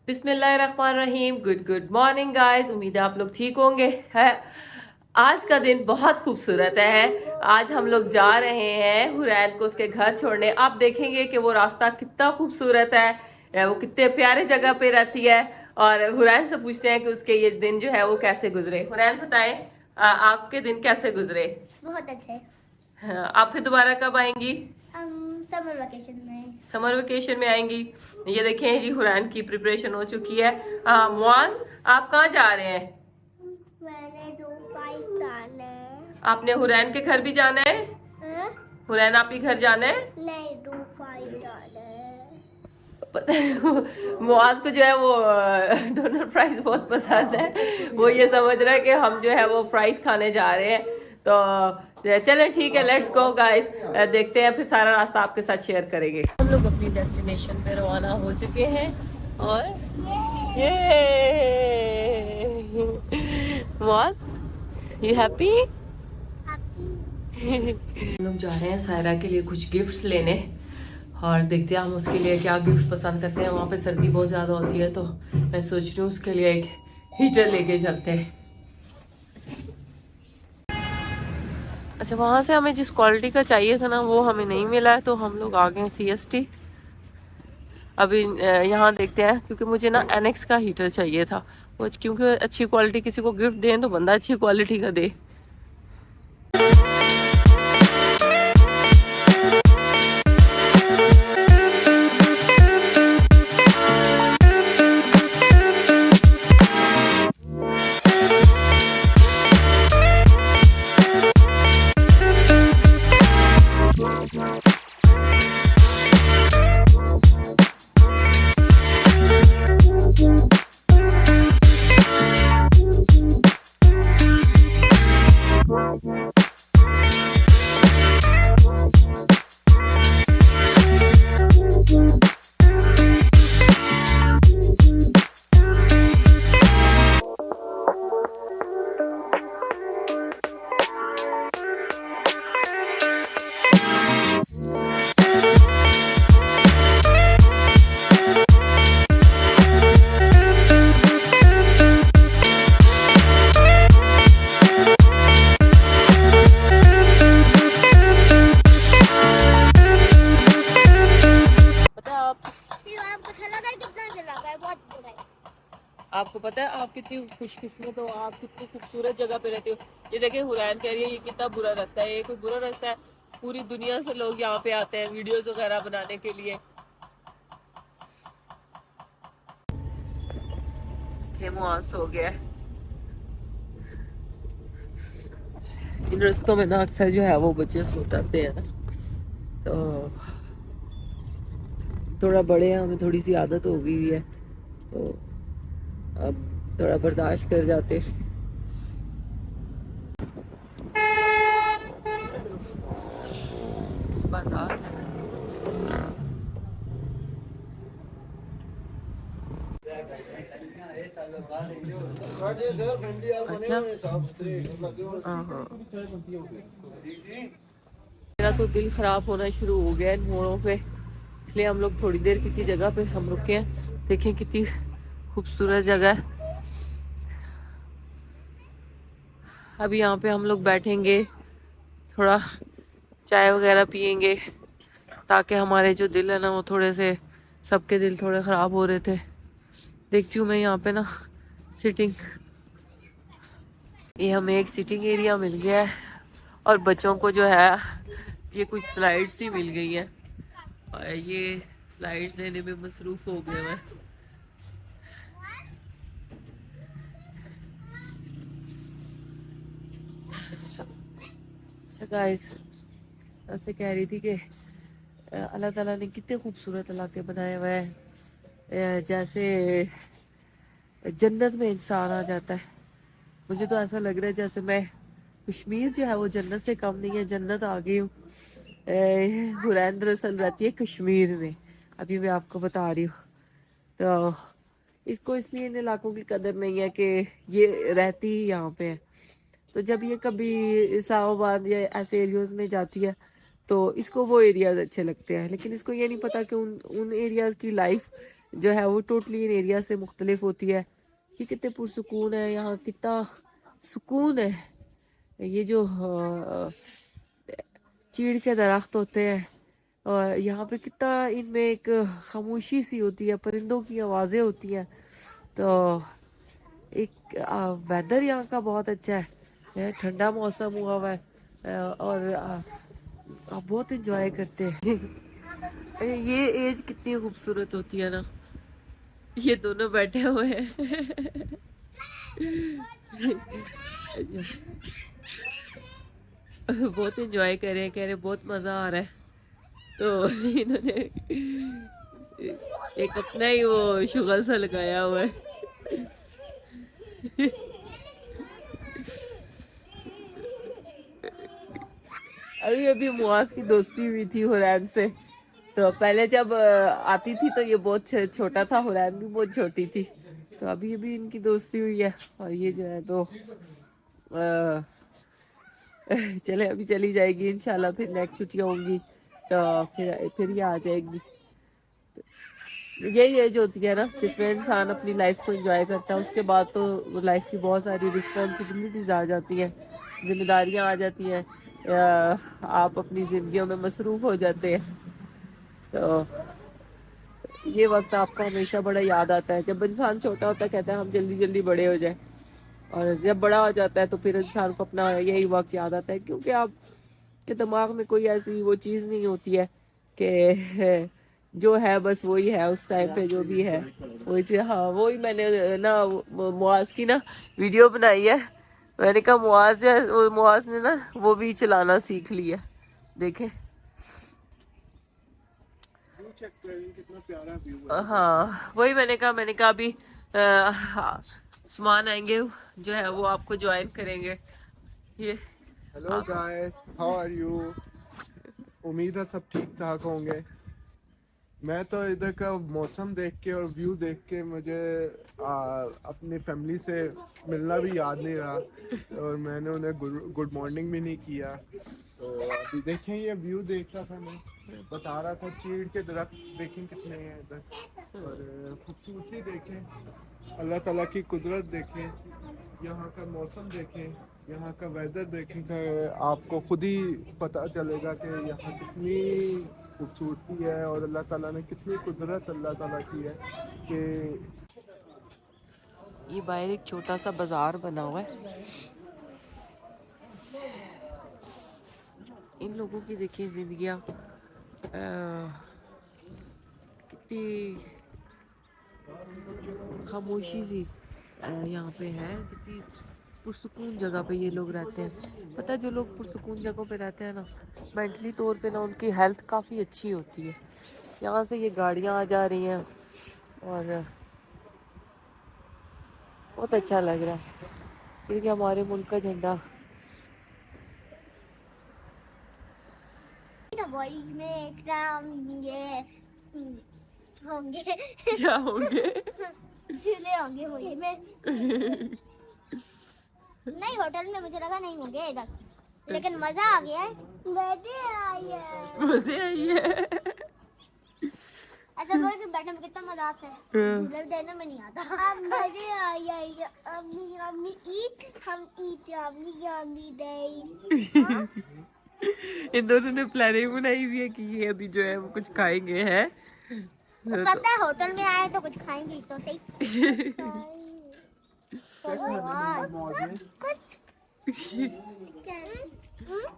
बिस्मिल्लाहिर्रहमानिर्रहीम। Good morning guys. उम्मीद है आप लोग ठीक होंगे। है आज का दिन बहुत खूबसूरत है। आज हम लोग जा रहे हैं हुरैन को उसके घर छोड़ने। आप देखेंगे कि वो रास्ता कितना खूबसूरत है, वो कितने प्यारे जगह पे रहती है। और हुरैन से पूछते हैं कि उसके ये दिन जो है वो कैसे गुजरे। हुरैन बताएं, आपके दिन कैसे गुजरे? बहुत अच्छे। हाँ, आप फिर दोबारा कब आएंगी? हम समर वेकेशन में। समर वेकेशन में आएंगी। ये देखें जी, हुरैन की प्रिपरेशन हो चुकी है। मुआज, आप कहाँ जा रहे हैं? मैंने दुबई जाना है। आपने हुरैन के घर भी जाना है? हाँ? हुरैन आप ही घर जाना है? नहीं, दुबई जाना है। पता है मुआज को जो है वो डोनर फ्राइज बहुत पसंद है। वो ये समझ रहा है कि हम जो है वो फ्राइज खाने जा रहे हैं। तो चलें ठीक है, लेट्स गो गाइस। देखते हैं, फिर सारा रास्ता आपके साथ शेयर करेंगे। हम लोग अपनी डेस्टिनेशन पे रवाना हो चुके हैं। और ये मुआज, यू हैप्पी? हम लोग जा रहे हैं सायरा के लिए कुछ गिफ्ट्स लेने। और देखते हैं हम उसके लिए क्या गिफ्ट पसंद करते हैं। वहाँ पे सर्दी बहुत ज़्यादा होती है, तो मैं सोच रही हूँ उसके लिए एक हीटर लेके चलते हैं। अच्छा, वहाँ से हमें जिस क्वालिटी का चाहिए था ना वो हमें नहीं मिला है, तो हम लोग आ गए CST। अभी यहाँ देखते हैं, क्योंकि मुझे ना NX का हीटर चाहिए था। वो क्योंकि अच्छी क्वालिटी किसी को गिफ्ट दें तो बंदा अच्छी क्वालिटी का दे। आपको अच्छा लगा? कितना अच्छा लगा है? बहुत बुरा है। आपको पता है आप कितनी खुशकिस्मत हो, आप कितनी खूबसूरत जगह पे रहते हो। ये देखिए, हुरैन कह रही है ये कितना बुरा रास्ता है। ये कोई बुरा रास्ता है? पूरी दुनिया से लोग यहाँ पे आते हैं वीडियोस वगैरह बनाने के लिए। मुआस हो गया। इन रास्तों में ना अक्सर जो है वो बच्चे सो जाते हैं, तो थोड़ा बड़े हैं, हमें थोड़ी सी आदत हो गई हुई है, तो अब थोड़ा बर्दाश्त कर जाते। बाजार मेरा तो दिल खराब होना शुरू हो गया इन मोड़ों पे, इसलिए हम लोग थोड़ी देर किसी जगह पे हम रुके हैं। देखें कितनी खूबसूरत जगह है। अभी यहाँ पे हम लोग बैठेंगे, थोड़ा चाय वगैरह पियेंगे, ताकि हमारे जो दिल है ना वो थोड़े से, सबके दिल थोड़े ख़राब हो रहे थे। देखती हूँ मैं यहाँ पे ना सिटिंग, ये हमें एक सिटिंग एरिया मिल गया है। और बच्चों को जो है ये कुछ स्लाइड्स ही मिल गई हैं, और ये स्लाइड्स लेने में मसरूफ़ हो गए हैं। अच्छा गाइस, ऐसे कह रही थी कि अल्लाह ताला ने कितने खूबसूरत इलाके बनाए हुए हैं, जैसे जन्नत में इंसान आ जाता है। मुझे तो ऐसा लग रहा है जैसे मैं, कश्मीर जो है वो जन्नत से कम नहीं है, जन्नत आ गई हूँ। हुरैन दरअसल रहती है कश्मीर में, अभी मैं आपको बता रही हूँ। तो इसको इसलिए इन इलाकों की कदर नहीं है कि ये रहती ही यहाँ पे है। तो जब ये कभी इस्लामाबाद या ऐसे एरियाज में जाती है तो इसको वो एरियाज अच्छे लगते हैं, लेकिन इसको ये नहीं पता कि उन एरियाज की लाइफ जो है वो टोटली इन एरिया से मुख्तलिफ होती है। ये कितने पुरसुकून है यहाँ, कितना सुकून है। ये जो चीड़ के दरख्त होते हैं और यहाँ पे कितना इनमें एक खामोशी सी होती है, परिंदों की आवाज़ें होती हैं। तो एक वेदर यहाँ का बहुत अच्छा है, ठंडा मौसम हुआ हुआ है और आप बहुत इंजॉय करते हैं। ये एज कितनी खूबसूरत होती है ना, ये दोनों बैठे हुए हैं। बहुत इंजॉय कर रहे हैं, कह रहे बहुत मज़ा आ रहा है। तो इन्होंने एक अपना ही वो शुगल सा लगाया हुआ है। अभी अभी मुआज की दोस्ती हुई थी हुरैन से। तो पहले जब आती थी तो ये बहुत छोटा था, हुरैन भी बहुत छोटी थी। तो अभी अभी इनकी दोस्ती हुई है और ये जो है तो चले अभी चली जाएगी इंशाल्लाह, फिर नेक्स्ट छुट्टियाँ होंगी तो फिर ये आ जाएगी। यही एज होती है ना जिसमें इंसान अपनी लाइफ को एंजॉय करता है, उसके बाद तो लाइफ की बहुत सारी रिस्पॉन्सिबिलिटीज आ जाती हैं, जिम्मेदारियां आ जाती हैं, आप अपनी जिंदगियों में मसरूफ हो जाते हैं। तो ये वक्त आपको हमेशा बड़ा याद आता है। जब इंसान छोटा होता है कहता है हम जल्दी जल्दी बड़े हो जाए, और जब बड़ा हो जाता है तो फिर इंसान को अपना यही वक्त याद आता है, क्योंकि आपके दिमाग में कोई ऐसी वो चीज़ नहीं होती है कि जो है बस वही है उस टाइम पे जो भी है वही चीज़। हाँ वही मैंने ना मुआज की ना वीडियो बनाई है। मैंने कहा मुआज है, मुआज ने ना वो भी चलाना सीख लिया, देखे। चेक करें कितना प्यारा व्यू है। हाँ वही मैंने कहा अभी हाँ, उस्मान आएंगे जो है वो आपको ज्वाइन करेंगे। ये hello guys, how are you? उम्मीद है सब ठीक ठाक होंगे। मैं तो इधर का मौसम देख के और व्यू देख के मुझे अपनी फैमिली से मिलना भी याद नहीं रहा, और मैंने उन्हें गुड मॉर्निंग भी नहीं किया। तो अभी देखें ये व्यू देख रहा था, मैं बता रहा था चीड़ के दरख्त देखें कितने हैं इधर, और खूबसूरती देखें, अल्लाह ताला की कुदरत देखें, यहाँ का मौसम देखें, यहाँ का वेदर देखें, तो आपको खुद ही पता चलेगा कि यहाँ कितनी खूबसूरती है और अल्लाह ताला ने कितनी कुदरत अल्लाह ताला की है कि ये बाहर एक छोटा सा बाजार बना हुआ है। इन लोगों की देखिए जिंदगियाँ कितनी खामोशी सी यहाँ पे है, कितनी पुरसुकून जगह पे ये लोग रहते हैं। पता है जो लोग पुरसुकून जगहों पे रहते हैं ना, मेंटली तौर पे ना उनकी हेल्थ काफ़ी अच्छी होती है। यहाँ से ये गाड़ियाँ आ जा रही हैं और बहुत अच्छा लग रहा है, क्योंकि हमारे मुल्क का झंडा वही में एग्जाम ये होंगे। क्या होंगे। झूले होंगे वही में। नहीं होटल में मुझे लगा नहीं होंगे इधर, लेकिन मजा आ गया है। मजे आई है। ऐसा बोल के बैठने में कितना मजा आता है, झूले देने में नहीं आता। मजे आए अम्मी अम्मी ईट, हम ईट अम्मी अम्मी दे। इन दोनों ने प्लानिंग बनाई हुई है कि ये अभी जो है वो कुछ खाएंगे हैं। पता है होटल में आए तो कुछ खाएंगे तो सही।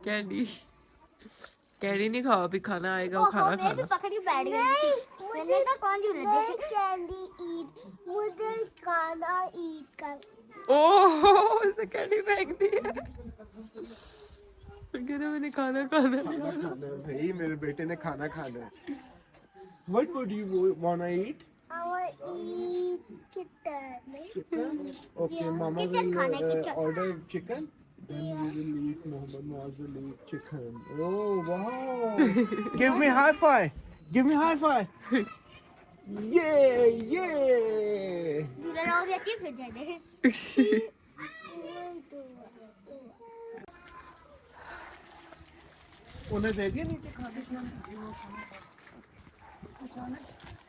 कैंडी कैंडी नहीं खाओ, अभी खाना आएगा वो खाना खाना। पकड़ के बैठ गई। मैंने कहा कौन झूले देखे? कैंडी ईट, मुझे खाना ईट कर। ओह उसने कैंडी फेंक दिया। कह रहा मैंने खाना खाना। भाई मेरे बेटे ने खाना खाना है। What would you wanna eat? I want eat chicken. Chicken? Okay, Yeah, Mama kitchen will खाना है, kitchen. order chicken. Then we will eat. Mohammed Muaz will eat chicken. Oh wow! Give me high five. Give me high five. Yeah, yeah. झूला लगाओ देती फिर दे दे। उन्हें दे दिया नीचे खाने के लिए।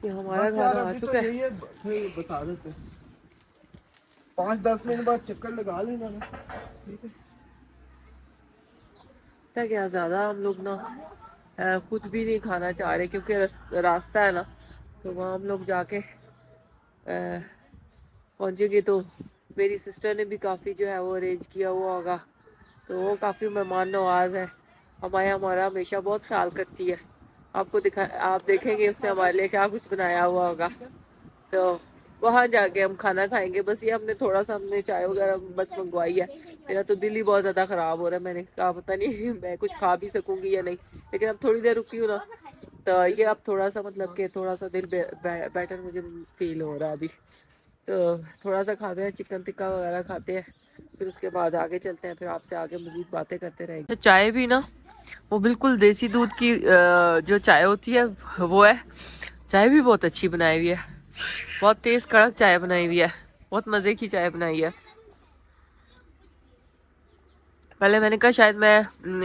ये हमारा बस यार खाना आ अभी तो चुका है। यही है, भाई बता देते 5-10 मिनट बाद चक्कर लगा लेना ना, ठीक है। पता क्या ज़्यादा हम लोग ना खुद भी नहीं खाना चाह रहे क्योंकि रास्ता है ना, तो वहाँ हम लोग जाके पहुँचेंगे तो मेरी सिस्टर ने भी काफ़ी जो है वो अरेंज किया हुआ होगा, तो वो काफ़ी मेहमान नवाज है। हमारा हमेशा बहुत ख्याल करती है। आप देखेंगे उसने हमारे लिए क्या कुछ बनाया हुआ होगा, तो वहाँ जाके हम खाना खाएंगे। बस ये हमने चाय वगैरह बस मंगवाई है। मेरा तो दिल ही बहुत ज़्यादा ख़राब हो रहा है। मैंने कहा पता नहीं मैं कुछ खा भी सकूंगी या नहीं, लेकिन अब थोड़ी देर रुकी हूँ ना, तो ये अब थोड़ा सा मतलब कि थोड़ा सा दिल बेटर मुझे फील हो रहा है अभी। तो थोड़ा सा खाते हैं, चिकन टिक्का वगैरह खाते हैं, फिर उसके बाद आगे चलते हैं, फिर आपसे आगे मज़ीद बातें करते रहेंगे। तो चाय भी ना वो बिल्कुल देसी दूध की जो चाय होती है वो है। चाय भी बहुत अच्छी बनाई हुई है, बहुत तेज कड़क चाय बनाई हुई है, बहुत मज़े की चाय बनाई है। पहले मैंने कहा शायद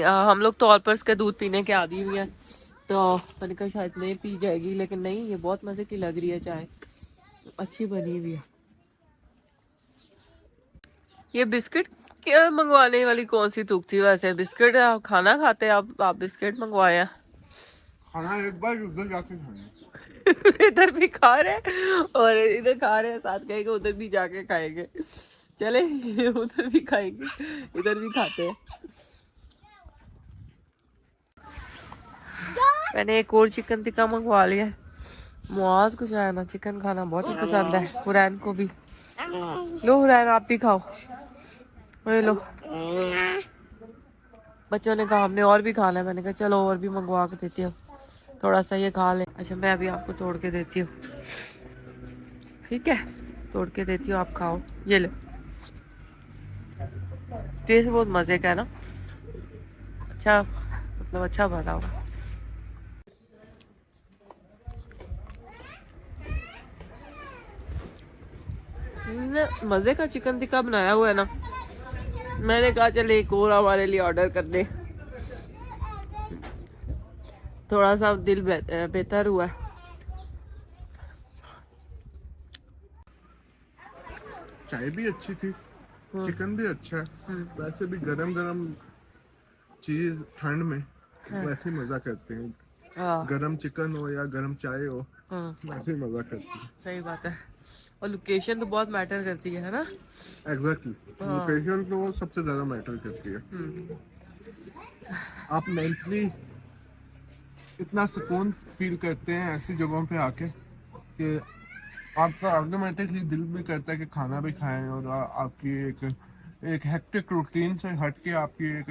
हम लोग तो ऑलपर्स का दूध पीने के आदी हुए हैं, तो मैंने कहा शायद नहीं पी जाएगी, लेकिन नहीं, ये बहुत मज़े की लग रही है चाय, अच्छी बनी हुई है। ये बिस्किट क्या मंगवाने वाली कौन सी तुक थी वैसे? बिस्किट खाना खाते आप बिस्किट मंगवाए हैं? खाना एक बार उधर जाके खाना इधर भी खा रहे हैं और इधर खा रहे हैं, साथ कहेंगे उधर भी जाके खाएंगे। चले उधर भी खाएंगे, इधर भी खाते हैं। मैंने एक और चिकन टिक्का मंगवा लिया है। मुआज को जो है ना चिकन खाना बहुत ही पसंद है, हुरैन को भी। लो हुरैन आप भी खाओ, ये लो। बच्चों ने कहा हमने और भी खाना है, मैंने कहा चलो और भी मंगवा के देती हूँ, थोड़ा सा ये खा ले। अच्छा मैं अभी आपको तोड़ के देती हूँ, ठीक है, तोड़ के देती हूँ, आप खाओ, ये लो। टेस्ट बहुत मज़े का है ना, अच्छा मतलब अच्छा बना हुआ। मज़े का चिकन टिक्का बनाया हुआ है ना, मैंने कहा चल एक और हमारे लिए ऑर्डर कर दे, थोड़ा सा दिल बेहतर हुआ। चाय भी अच्छी थी, चिकन भी अच्छा है। वैसे भी गरम गरम चीज ठंड में वैसे ही मजा करते हैं, हाँ गरम चिकन हो या गरम चाय हो, वैसे ही मजा करते हैं। सही बात है, और लोकेशन तो बहुत मैटर करती है ना। एग्जैक्टली, लोकेशन तो वो सबसे ज्यादा मैटर करती है। आप मेंटली इतना सुकून फील करते हैं ऐसी जगहों पे आके कि आपका ऑटोमेटिकली दिल भी करता है कि खाना भी खाएं, और आपकी एक हेक्टिक रूटीन से हट के आपकी एक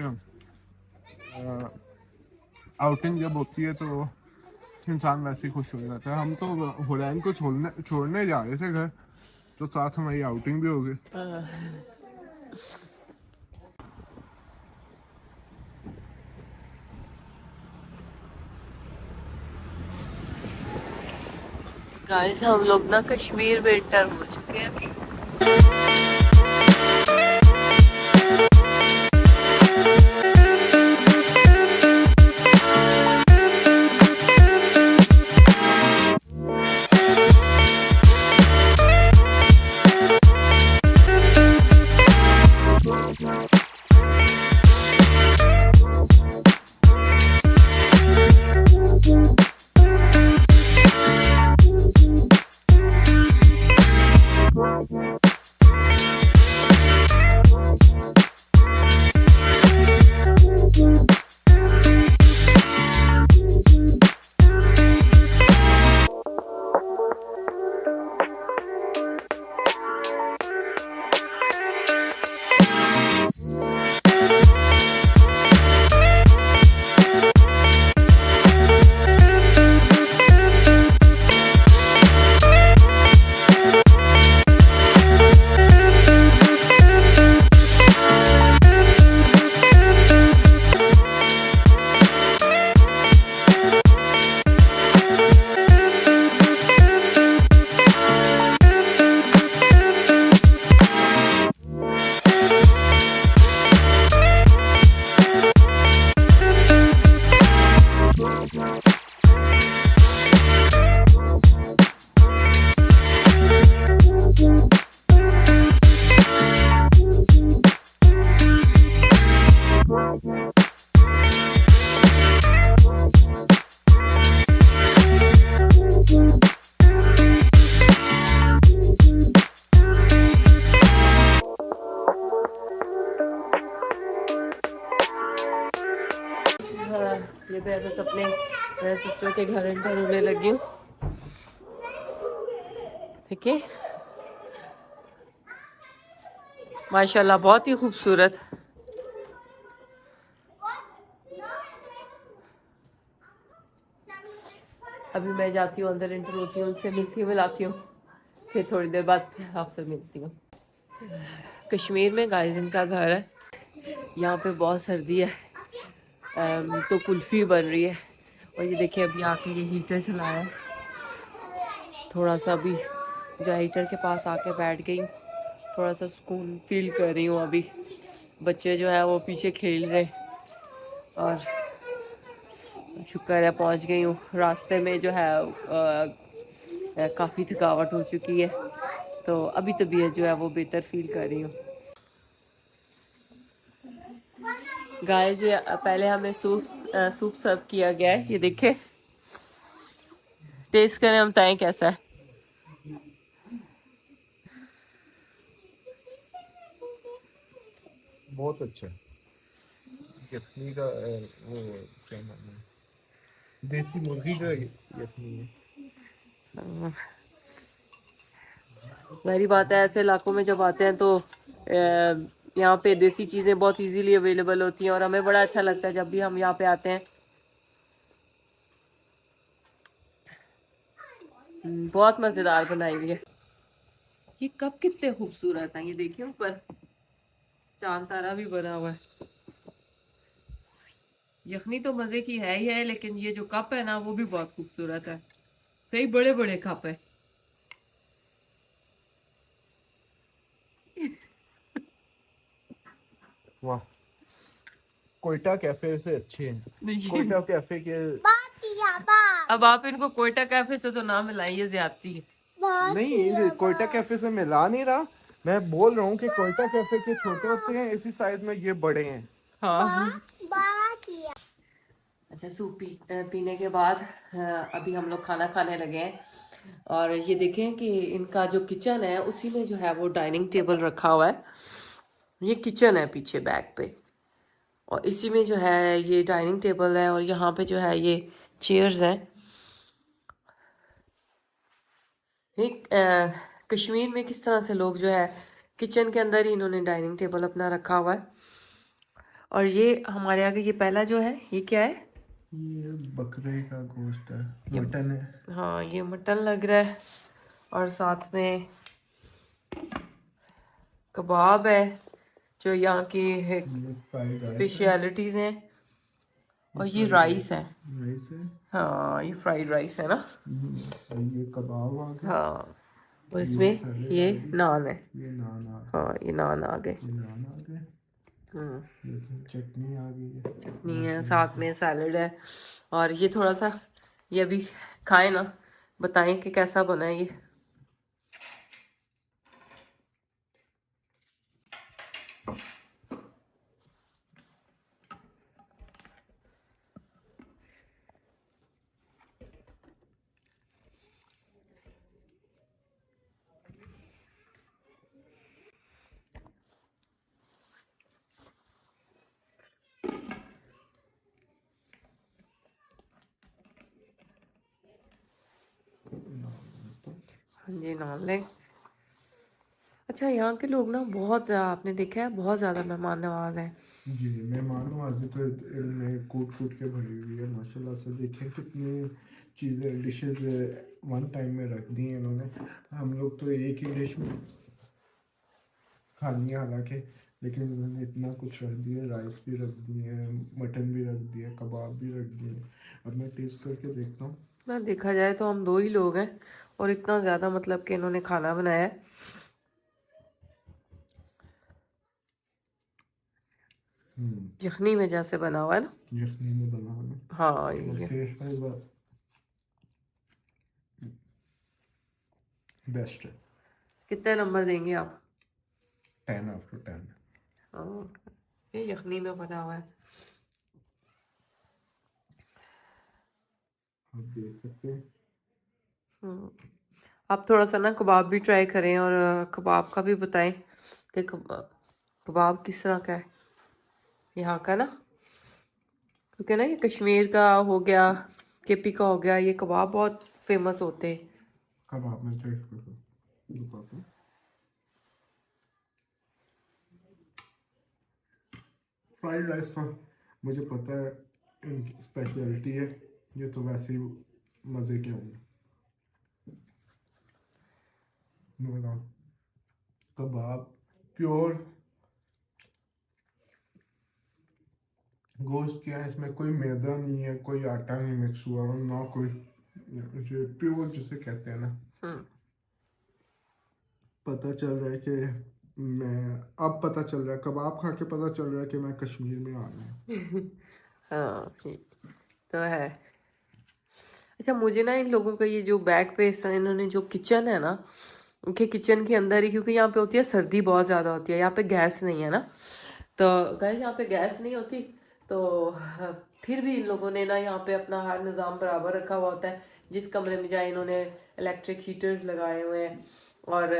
आउटिंग जब होती है तो इंसान वैसे ही खुश हो जाता है। हम तो हुरैन को छोड़ने जा रहे थे घर, तो साथ हमारी आउटिंग भी हो गई। गाइस हम लोग ना कश्मीर में एंटर हो चुके हैं। ये मैं बस अपने सिस्टर के घर एंटर होने लगी हूँ। ठीक है, माशाल्लाह बहुत ही खूबसूरत। अभी मैं जाती हूँ अंदर, एंटर होती हूँ, उनसे मिलती हूँ, मिलाती हूँ, फिर थोड़ी देर बाद आपसे मिलती हूँ। कश्मीर में गाइस इनका घर है, यहाँ पे बहुत सर्दी है। तो कुल्फ़ी बन रही है और ये देखिए अभी आके ये हीटर चलाया है। थोड़ा सा अभी जो हीटर के पास आके बैठ गई हूँ, थोड़ा सा सुकून फील कर रही हूँ। अभी बच्चे जो है वो पीछे खेल रहे और शुक्र है पहुँच गई हूँ। रास्ते में जो है काफ़ी थकावट हो चुकी है, तो अभी तबीयत जो है वो बेहतर फील कर रही हूँ। गाइस ये पहले हमें सूप सर्व किया गया है, ये देखें, टेस्ट करें, हम बताएं कैसा है। बहुत अच्छा है। यखनी का वो क्या नाम है, देसी मुर्गी का यखनी है। वही बात है, ऐसे इलाकों में जब आते हैं तो यहाँ पे देसी चीज़ें बहुत इजीली अवेलेबल होती हैं और हमें बड़ा अच्छा लगता है जब भी हम यहाँ पे आते हैं। बहुत मज़ेदार बनाई हुई है। ये कप कितने खूबसूरत हैं, ये देखिए ऊपर चांद तारा भी बना हुआ है। यखनी तो मज़े की है ही है, लेकिन ये जो कप है ना वो भी बहुत खूबसूरत है। सही बड़े बड़े कप है। वाह, कोयटा कैफे से अच्छे हैं। नहीं, कोयटा कैफे के अब आप इनको कोयटा कैफे से तो ना मिलाइए, ज्यादती है। नहीं, कोयटा कैफे से मिला नहीं रहा, मैं बोल रहा हूँ कि कोयटा कैफे के छोटे होते हैं इसी साइज में, ये बड़े हैं। हाँ। अच्छा, सूप पीने के बाद अभी हम लोग खाना खाने लगे हैं और ये देखें कि इनका जो किचन है उसी में जो है वो डाइनिंग टेबल रखा हुआ है। ये किचन है पीछे बैक पे और इसी में जो है ये डाइनिंग टेबल है और यहाँ पे जो है ये चेयर्स हैं। एक कश्मीर में किस तरह से लोग जो है किचन के अंदर ही इन्होंने डाइनिंग टेबल अपना रखा हुआ है। और ये हमारे आगे ये पहला जो है ये क्या है? ये बकरे का गोश्त है, मटन है। हाँ, ये मटन लग रहा है और साथ में कबाब है जो यहाँ की स्पेशलिटीज़ हैं। और ये राइस है। राइस है। हाँ, ये फ्राइड राइस है ना। ये कबाब आ गया। हाँ, और इसमें ये नान है। ये नान आ गया। हाँ, ये नान आ गए। ये नान आ गए। चटनी आ गई है। चटनी है, साथ में सैलड है और ये थोड़ा सा ये अभी खाए ना, बताएं कि कैसा बना है ये। हाँ जी, नान लें। अच्छा, यहाँ के लोग ना बहुत, आपने देखा है, बहुत ज़्यादा मेहमान नवाज हैं। जी, मेहमान नवाजी तो इनमें कूट कूट के भरी हुई है माशाल्लाह से। देखें कितनी चीज़ें, डिशेस वन टाइम में रख दी हैं इन्होंने। हम लोग तो एक ही डिश में खानी है हालांकि, लेकिन इन्होंने इतना कुछ रख दिया। राइस भी रख दिए हैं, मटन भी रख दिया, कबाब भी रख दिए। अब मैं टेस्ट करके देखता हूँ। ना देखा जाए तो हम दो ही लोग हैं और इतना ज़्यादा मतलब कि इन्होंने खाना बनाया है। यखनी में जैसे बना हुआ है ना। यखनी में बना हुआ है। हाँ, ये टेस्ट वाइज बेस्ट है। कितने नंबर देंगे आप? 10/10। हाँ, ये यखनी में बना हुआ है। आप देख सकते हैं। आप थोड़ा सा ना कबाब भी ट्राई करें और कबाब का भी बताएं कि कबाब किस तरह का है यहाँ का ना। क्योंकि ना ये कश्मीर का हो गया, केपी का हो गया, ये कबाब बहुत फेमस होते हैं। कबाब में टेस्ट करो। फ्राइड राइस तो मुझे पता है इनकी स्पेशलिटी है, ये तो वैसे ही मज़े के होंगे। कबाब प्योर गोश्त क्या है, इसमें कोई मैदा नहीं है, कोई आटा नहीं मिक्स हुआ और ना कोई, ये प्योर जिसे कहते हैं ना। पता चल रहा है कि मैं, अब पता चल रहा है, कबाब खा के पता चल रहा है कि मैं कश्मीर में आ गया। हाँ तो है। अच्छा, मुझे ना इन लोगों का ये जो बैक पे इन्होंने जो किचन है ना, उनके किचन के अंदर ही, क्योंकि यहाँ पे होती है सर्दी बहुत ज़्यादा होती है, यहाँ पे गैस नहीं है ना, तो गाइस यहाँ पे गैस नहीं होती, तो फिर भी इन लोगों ने ना यहाँ पे अपना हर निज़ाम बराबर रखा हुआ होता है। जिस कमरे में जाए इन्होंने इलेक्ट्रिक हीटर्स लगाए हुए हैं और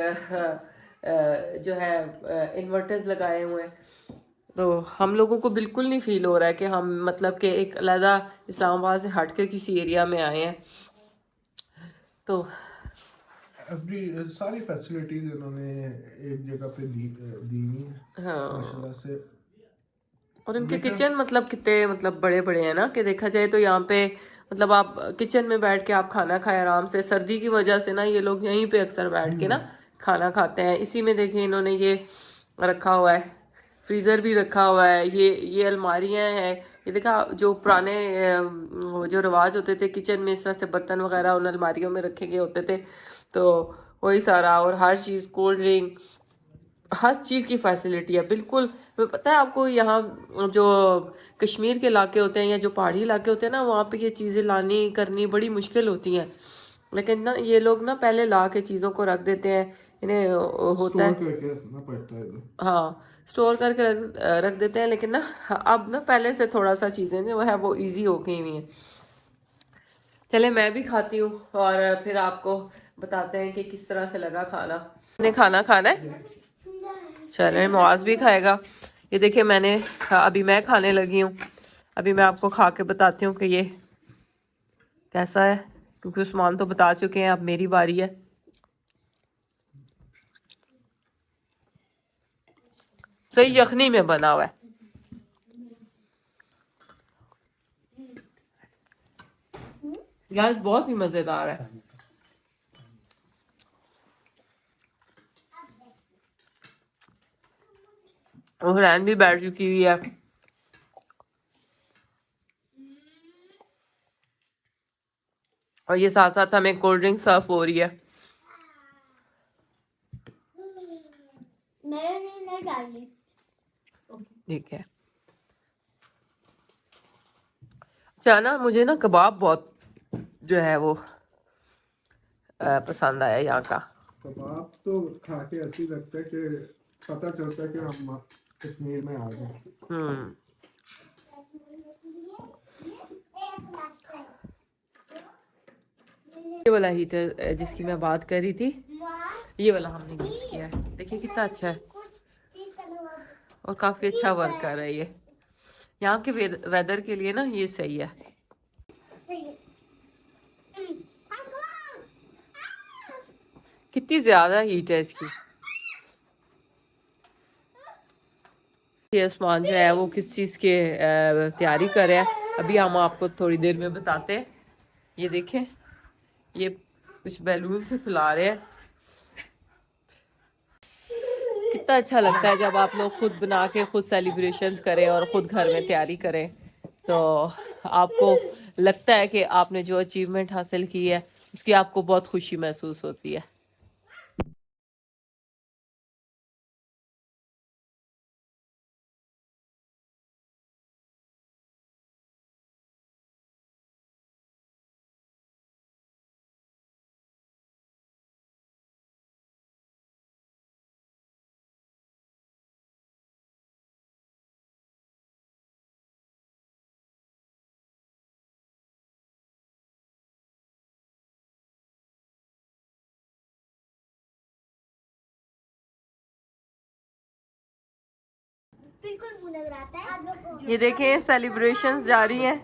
जो है इन्वर्टर्स लगाए हुए हैं। तो हम लोगों को बिल्कुल नहीं फील हो रहा है कि हम मतलब कि एक अलग इस्लामाबाद से हट के किसी एरिया में आए हैं। तो सारी फैसिलिटीज इन्होंने एक जगह पे दी हुई है हाँ, माशाल्लाह से। और इनके लेकिन किचन मतलब कितने मतलब बड़े बड़े हैं ना, कि देखा जाए तो यहाँ पे मतलब आप किचन में बैठ के आप खाना खाएं आराम से। सर्दी की वजह से ना ये लोग यहीं पे अक्सर बैठ के ना खाना खाते हैं। इसी में देखिए इन्होंने ये रखा हुआ है, फ्रीज़र भी रखा हुआ है, ये अलमारियाँ हैं। ये देखा जो पुराने वो जो रिवाज होते थे किचन में इस तरह से बर्तन वगैरह उन अलमारियों में रखे गए होते थे, तो वही सारा। और हर चीज़, कोल्ड ड्रिंक, हर चीज़ की फैसिलिटी है बिल्कुल। पता है आपको, यहाँ जो कश्मीर के इलाके होते हैं या जो पहाड़ी इलाके होते हैं ना, वहाँ पे ये चीज़ें लानी करनी बड़ी मुश्किल होती हैं, लेकिन ना ये लोग ना पहले ला के चीज़ों को रख देते हैं। इन्हें होता स्टोर है, करके रखना पड़ता है हाँ स्टोर करके रख देते हैं, लेकिन ना अब ना पहले से थोड़ा सा चीज़ें जो है वो इजी हो गई हुई हैं। चले मैं भी खाती हूँ और फिर आपको बताते हैं कि किस तरह से लगा खाना। मैंने खाना खाना है, चले मुआज भी खाएगा। ये देखिए मैंने अभी मैं खाने लगी हूँ। अभी मैं आपको खा के बताती हूँ कि ये कैसा है, क्योंकि उस्मान तो बता चुके हैं, अब मेरी बारी है। सही यखनी में बना हुआ है, गैस बहुत ही मज़ेदार है। और रैन भी बैठ चुकी हुई है, और ये साथ साथ हमें कोल्ड ड्रिंक सर्व हो रही है। मैंने नहीं डाली। ठीक है। अच्छा ना, मुझे ना कबाब बहुत जो है वो पसंद आया यहाँ का। कबाब तो खा के ऐसी लगता है कि पता चलता है कि हम कश्मीर में आ गए। हम्म ये वाला हीटर जिसकी मैं बात कर रही थी, ये वाला हमने यूज किया है। देखिए कितना अच्छा है और काफ़ी अच्छा वर्क कर रहा है ये। यहाँ के वेदर के लिए ना ये सही है। कितनी ज़्यादा हीट है इसकी। ये उस्मान जो है वो किस चीज़ की तैयारी कर रहे हैं, अभी हम आपको थोड़ी देर में बताते हैं। ये देखें, ये कुछ बैलून से फुला रहे हैं। कितना अच्छा लगता है जब आप लोग खुद बना के खुद सेलिब्रेशंस करें और खुद घर में तैयारी करें, तो आपको लगता है कि आपने जो अचीवमेंट हासिल की है उसकी आपको बहुत खुशी महसूस होती है। बिल्कुल लग रहा है। ये देखें सेलिब्रेशंस जारी हैं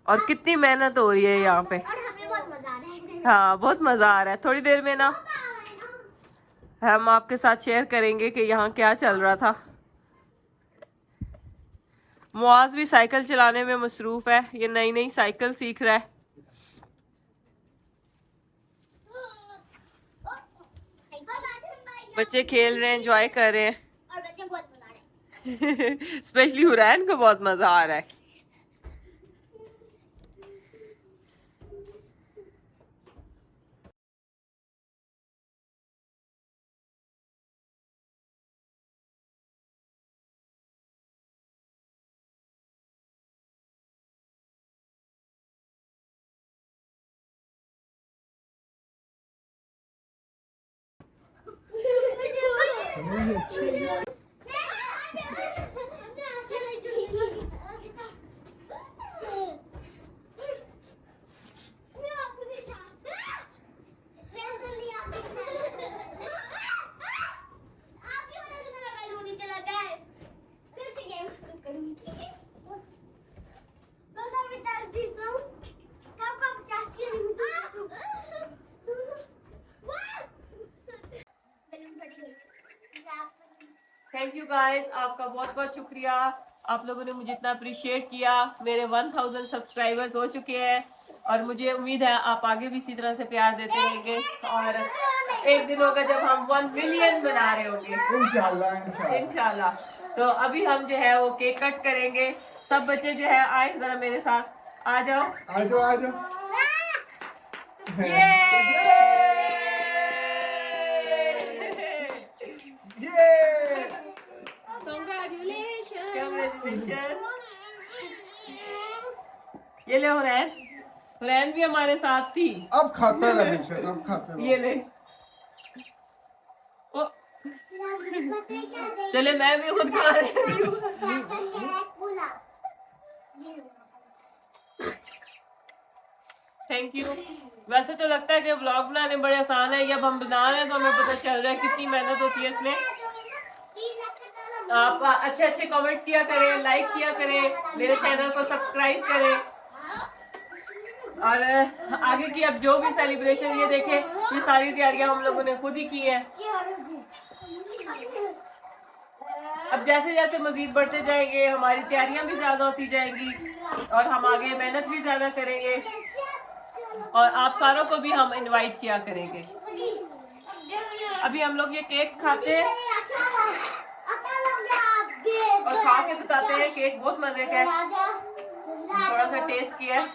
और कितनी मेहनत हो रही है यहाँ पे। और हमें बहुत मजा आ रहा है। हाँ बहुत मजा आ रहा है। थोड़ी देर में ना हम आपके साथ शेयर करेंगे कि यहाँ क्या चल रहा था। मुआज भी साइकिल चलाने में मसरूफ है, ये नई नई साइकिल सीख रहा है। बच्चे खेल रहे हैं, एंजॉय कर रहे हैं और बच्चे बहुत मजा आ रहे हैं। स्पेशली हुरैन को बहुत मजा आ रहा है। थैंक यू गाइस, आपका बहुत बहुत शुक्रिया। आप लोगों ने मुझे इतना अप्रिशिएट किया। मेरे 1000 सब्सक्राइबर्स हो चुके हैं और मुझे उम्मीद है आप आगे भी इसी तरह से प्यार देते रहेंगे और एक दिन होगा जब हम 1 मिलियन बना रहे होंगे इंशाल्लाह इंशाल्लाह। तो अभी हम जो है वो केक कट करेंगे। सब बच्चे जो है आए जरा मेरे साथ, आ जाओ आ जाओ आ जाओ। ये ले हुरैन, हुरैन भी हमारे साथ थी। अब खाता है बेशक, अब खाता है। ये ले ओ, चले मैं भी खुद खा रही हूँ। Thank you. वैसे तो लगता है कि व्लॉग बनाने बड़े आसान है, जब हम बना रहे हैं तो हमें पता चल रहा है कितनी मेहनत होती है इसमें। आप अच्छे अच्छे कमेंट्स किया करें, लाइक किया करें, मेरे चैनल को सब्सक्राइब करें और आगे की अब जो भी सेलिब्रेशन ये देखें, ये सारी तैयारियां हम लोगों ने खुद ही की है। अब जैसे जैसे मजीद बढ़ते जाएंगे हमारी तैयारियां भी ज्यादा होती जाएंगी और हम आगे मेहनत भी ज्यादा करेंगे और आप सारों को भी हम इनवाइट किया करेंगे। अभी हम लोग ये केक खाते हैं और खा के बताते हैं। केक बहुत मजे का है, थोड़ा सा टेस्ट किया है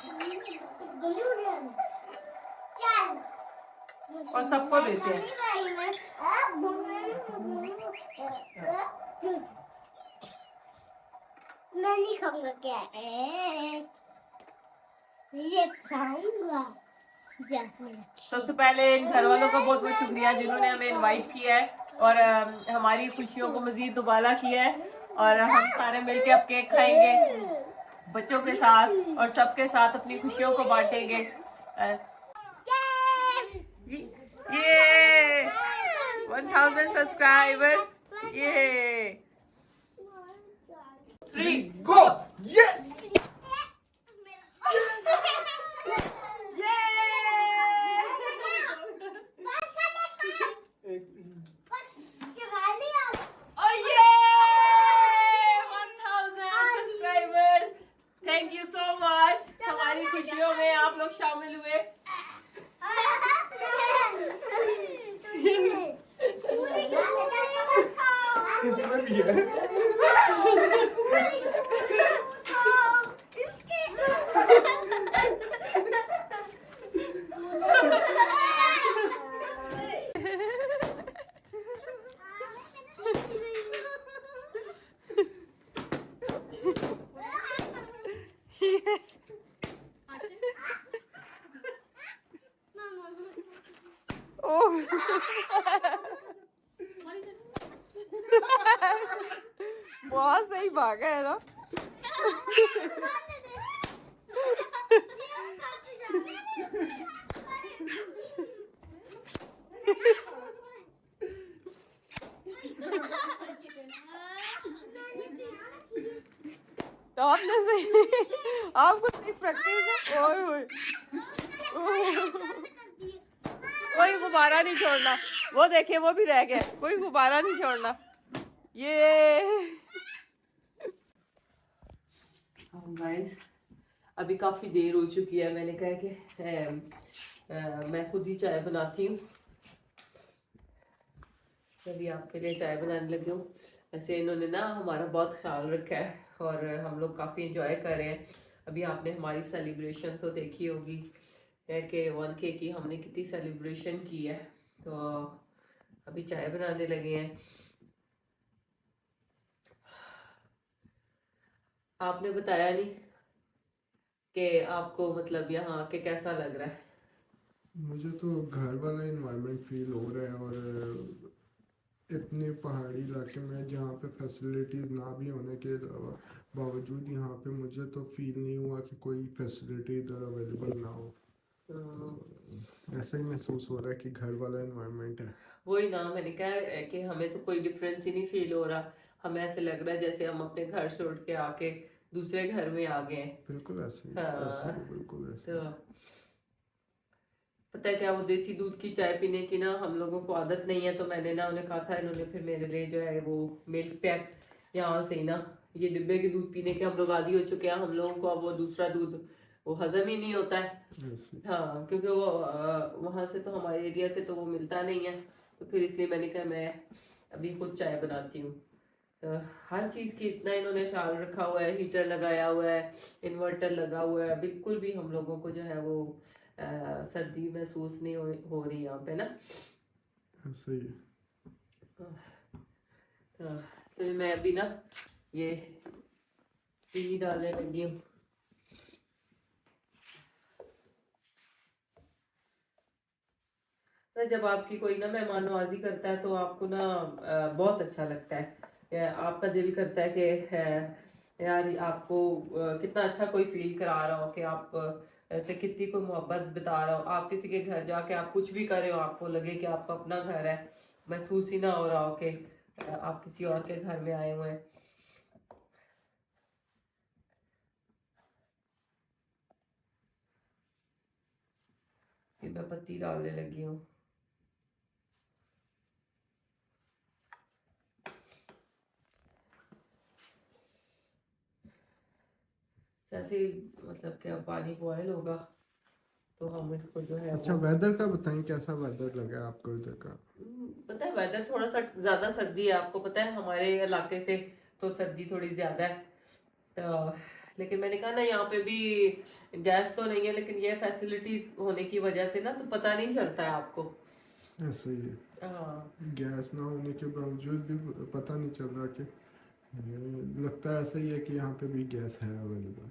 और सबको देते हैं। मैं नहीं खाऊंगा क्या, ये खाऊंगा। सबसे पहले इन घर वालों का बहुत बहुत शुक्रिया जिन्होंने हमें इनवाइट किया है और हमारी खुशियों को मजीद दुबाला किया है और हम सारे मिलके अब केक खाएंगे बच्चों के साथ और सबके साथ अपनी खुशियों को बांटेंगे। ये 1000 सब्सक्राइबर्स, ये 3 गो ये थैंक यू सो मच। हमारी खुशियों में आप लोग शामिल हुए। इसमें भी है। बहुत सही भागा है ना। आपने सही आपको सही प्रैक्टिस है। ओए ओए कोई गुब्बारा नहीं छोड़ना, वो देखिए वो भी रह गया, कोई गुब्बारा नहीं छोड़ना। ये गाइस अभी काफी देर हो चुकी है, मैंने कहा कि मैं खुद ही चाय बनाती हूँ। अभी आपके लिए चाय बनाने लगी हूँ। वैसे इन्होंने ना हमारा बहुत ख्याल रखा है और हम लोग काफ़ी इंजॉय कर रहे हैं। अभी आपने हमारी सेलिब्रेशन तो देखी होगी कि 1K की हमने कितनी सेलिब्रेशन की है। तो अभी चाय बनाने लगे हैं। आपने बताया नहीं कि आपको मतलब यहाँ आके कैसा लग रहा है। मुझे तो घर वाला इन्वायरमेंट फील हो रहा है, और इतने पहाड़ी इलाके में जहाँ पे फैसिलिटीज़ ना भी होने के बावजूद यहाँ पे मुझे तो फील नहीं हुआ कि कोई फैसिलिटी इधर अवेलेबल ना हो। तो ऐसा ही महसूस हो रहा है कि घर वाला इन्वायरमेंट है। वही ना, मैंने कहा है कि हमें तो कोई डिफरेंस ही नहीं फील हो रहा। हमें ऐसे लग रहा है जैसे हम अपने घर छोड़ के आके दूसरे घर में आ गए हैं। बिल्कुल ऐसे ही, ऐसे हाँ ही, बिल्कुल ऐसे तो ही। पता है क्या, वो देसी दूध की चाय पीने की ना हम लोगों को आदत नहीं है, तो मैंने ना उन्हें कहा था, इन्होंने फिर मेरे लिए जो है वो मिल्क पैक यहाँ से ही ना, ये डिब्बे के दूध पीने के हम लोग आदी हो चुके हैं। हम लोगों को अब वो दूसरा दूध वो हजम ही नहीं होता है। ऐसे ही। हाँ क्योंकि वो वहाँ से तो हमारे एरिया से तो वो मिलता नहीं है, तो फिर इसलिए मैंने कहा मैं अभी खुद चाय बनाती हूँ। तो हर चीज़ की इतना इन्होंने ख्याल रखा हुआ है, हीटर लगाया हुआ है, इन्वर्टर लगा हुआ है, बिल्कुल भी हम लोगों को जो है वो सर्दी महसूस नहीं हो रही यहाँ पे ना। ऐसे ही। तो चलिए मैं अभी ना ये चीनी डालने लगी हूँ। तो जब आपकी कोई ना मेहमान नवाजी करता है तो आपको ना बहुत अच्छा लगता है। आपका दिल करता है कि यार आपको कितना अच्छा कोई फील करा रहा हो कि आप ऐसे कितनी कोई मोहब्बत बता रहा हो। आप किसी के घर जाके आप कुछ भी कर रहे हो, आपको लगे कि आपका अपना घर है, महसूस ही ना हो रहा हो कि आप किसी और के घर में आए हुए हैं। फिर मैं पत्ती डालने लगी हूँ। जैसे मतलब कि अब पानी बॉयल होगा तो हम इसको जो है अच्छा, वो वेदर का बताएं, कैसा वेदर लगा आपको इधर का? पता है वेदर थोड़ा सा ज्यादा सर्दी है। आपको पता है हमारे इलाके से तो सर्दी थोड़ी ज्यादा है। तो लेकिन मैंने कहा ना यहाँ पे भी गैस तो नहीं है, लेकिन ये फैसिलिटीज होने की वजह से ना तो पता नहीं चलता है आपको। ऐसे ही है। हाँ गैस ना होने के बावजूद भी पता नहीं चल रहा कि लगता है ऐसा ही है कि यहाँ पे भी गैस है अवेलेबल।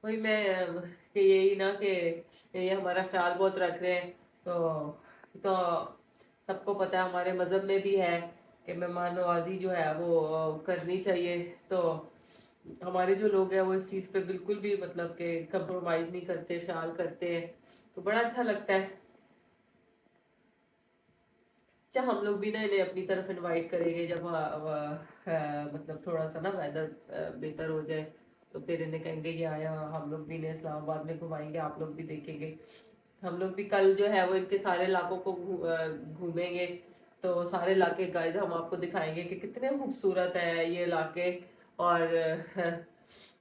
वही मैं कि यही ना कि ये हमारा ख्याल बहुत रख रहे हैं। तो सबको पता है हमारे मज़हब में भी है कि मेहमान नवाजी जो है वो करनी चाहिए। तो हमारे जो लोग हैं वो इस चीज़ पे बिल्कुल भी मतलब कि कंप्रोमाइज़ नहीं करते, ख्याल करते हैं, तो बड़ा अच्छा लगता है। अच्छा हम लोग भी ना इन्हें अपनी तरफ इनवाइट करेंगे जब मतलब थोड़ा सा ना वेदर बेहतर हो जाए, तो फिर इन्हें कहेंगे ये आया, हम लोग भी इन्हें इस्लामाबाद में घुमाएंगे, आप लोग भी देखेंगे। हम लोग भी कल जो है वो इनके सारे इलाकों को घूमेंगे। तो सारे इलाके गाइस हम आपको दिखाएंगे कि कितने खूबसूरत है ये इलाके। और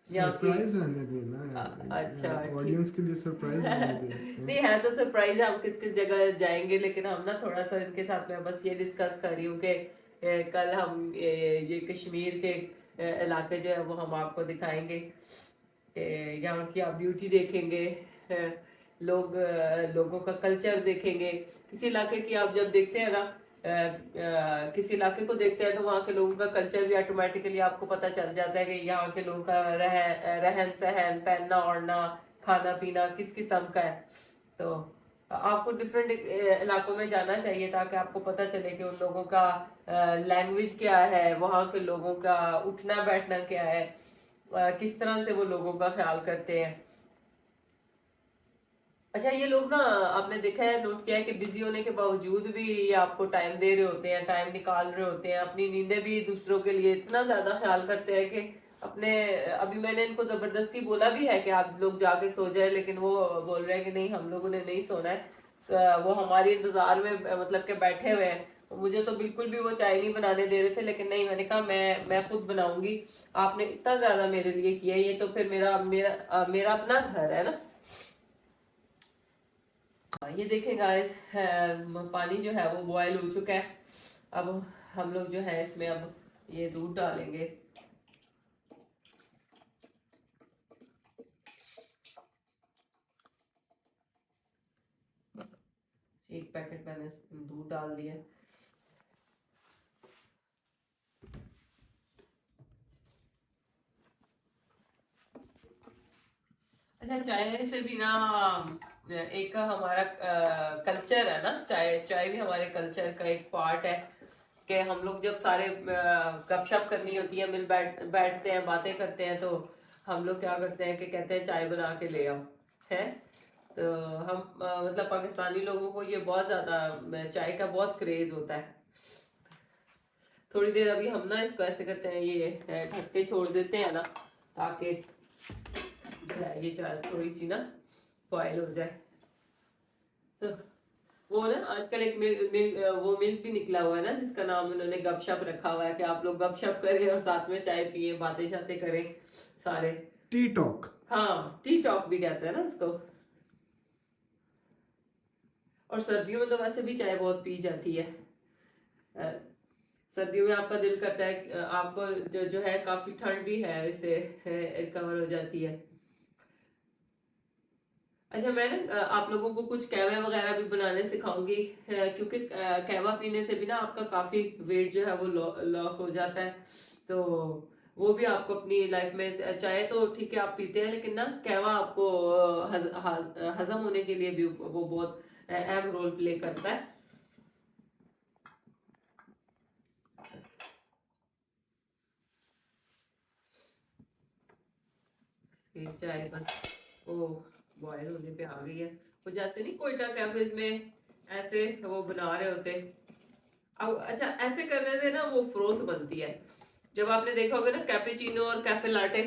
यहाँ की सरप्राइज रहने देना अच्छा यार, ठीक ऑडियंस के लिए सरप्राइज रहने देते नहीं हैं। है तो सरप्राइज है, हम किस किस जगह जाएंगे, लेकिन हम ना थोड़ा सा इनके साथ में बस ये डिस्कस कर रही हूँ कि कल हम ये कश्मीर के इलाके जो है वो हम आपको दिखाएंगे कि यहाँ की आप ब्यूटी देखेंगे। लोगों का कल्चर देखेंगे। किसी इलाके की आप जब देखते हैं ना किसी इलाके को देखते हैं तो वहाँ के लोगों का कल्चर भी ऑटोमेटिकली आपको पता चल जाता है कि यहाँ के लोगों का रहन सहन, पहनना ओढ़ना, खाना पीना किस किस्म का है। तो आपको डिफरेंट इलाकों में जाना चाहिए ताकि आपको पता चले कि उन लोगों का लैंग्वेज क्या है, वहाँ के लोगों का उठना बैठना क्या है, किस तरह से वो लोगों का ख्याल करते हैं। अच्छा, ये लोग ना, आपने देखा है, नोट किया है कि बिजी होने के बावजूद भी ये आपको टाइम दे रहे होते हैं, टाइम निकाल रहे होते हैं, अपनी नींदें भी दूसरों के लिए इतना ज्यादा ख्याल करते हैं कि अपने, अभी मैंने इनको जबरदस्ती बोला भी है कि आप लोग जाके सो जाए, लेकिन वो बोल रहे हैं कि नहीं, हम लोगों ने नहीं सोना है। वो हमारे इंतजार में मतलब के बैठे हुए हैं। तो मुझे तो बिल्कुल भी वो चाय नहीं बनाने दे रहे थे, लेकिन नहीं, मैंने कहा मैं खुद बनाऊंगी। आपने इतना ज्यादा मेरे लिए किया, ये तो फिर मेरा मेरा मेरा अपना घर है ना। ये देखें गाइस, पानी जो है वो बॉयल हो चुका है। अब हम लोग जो है इसमें अब ये दूध डालेंगे। एक पैकेट मैंने दूध डाल दिया। अच्छा, चाय से भी ना एक हमारा कल्चर है ना, चाय चाय भी हमारे कल्चर का एक पार्ट है कि हम लोग जब सारे गपशप करनी होती है, बैठते हैं, बातें करते हैं, तो हम लोग क्या करते हैं कि कहते हैं चाय बना के ले आओ, है। तो हम मतलब पाकिस्तानी लोगों को ये बहुत ज्यादा चाय का बहुत क्रेज होता है। थोड़ी देर अभी हम ना इसको ऐसे करते हैं, ये ढक के छोड़ देते हैं ना, ताकि ये चाय थोड़ी सी ना बॉयल हो जाए। तो वो ना आजकल एक वो मिल्क भी निकला हुआ है ना, जिसका नाम उन्होंने गपशप रखा हुआ है कि आप लोग गपशप करें और साथ में चाय पिए, बातें शातें करें सारे। T talk. हाँ, टी टॉक भी कहते हैं ना उसको। और सर्दियों में तो वैसे भी चाय बहुत पी जाती है। अ, सर्दियों में आपका दिल करता है आपको जो जो है, काफी ठंड भी है, इससे कवर हो जाती है। अच्छा, मैं ना आप लोगों को कुछ कहवा वगैरह भी बनाने सिखाऊंगी, क्योंकि कहवा पीने से भी ना आपका काफी वेट जो है वो लॉस हो जाता है। तो वो भी आपको अपनी लाइफ में, चाहे तो ठीक है आप पीते हैं, लेकिन ना कहवा आपको हजम होने के लिए भी वो बहुत अहम रोल प्ले करता है। ये चाय बस ओ बॉयल होने पे आ गई है। वो जैसे नहीं कोयटा कैफेज में ऐसे वो बना रहे होते। अब अच्छा, ऐसे करने से ना वो फ्रोथ बनती है। जब आपने देखा होगा ना कैपेचिनो और कैफे लाटे,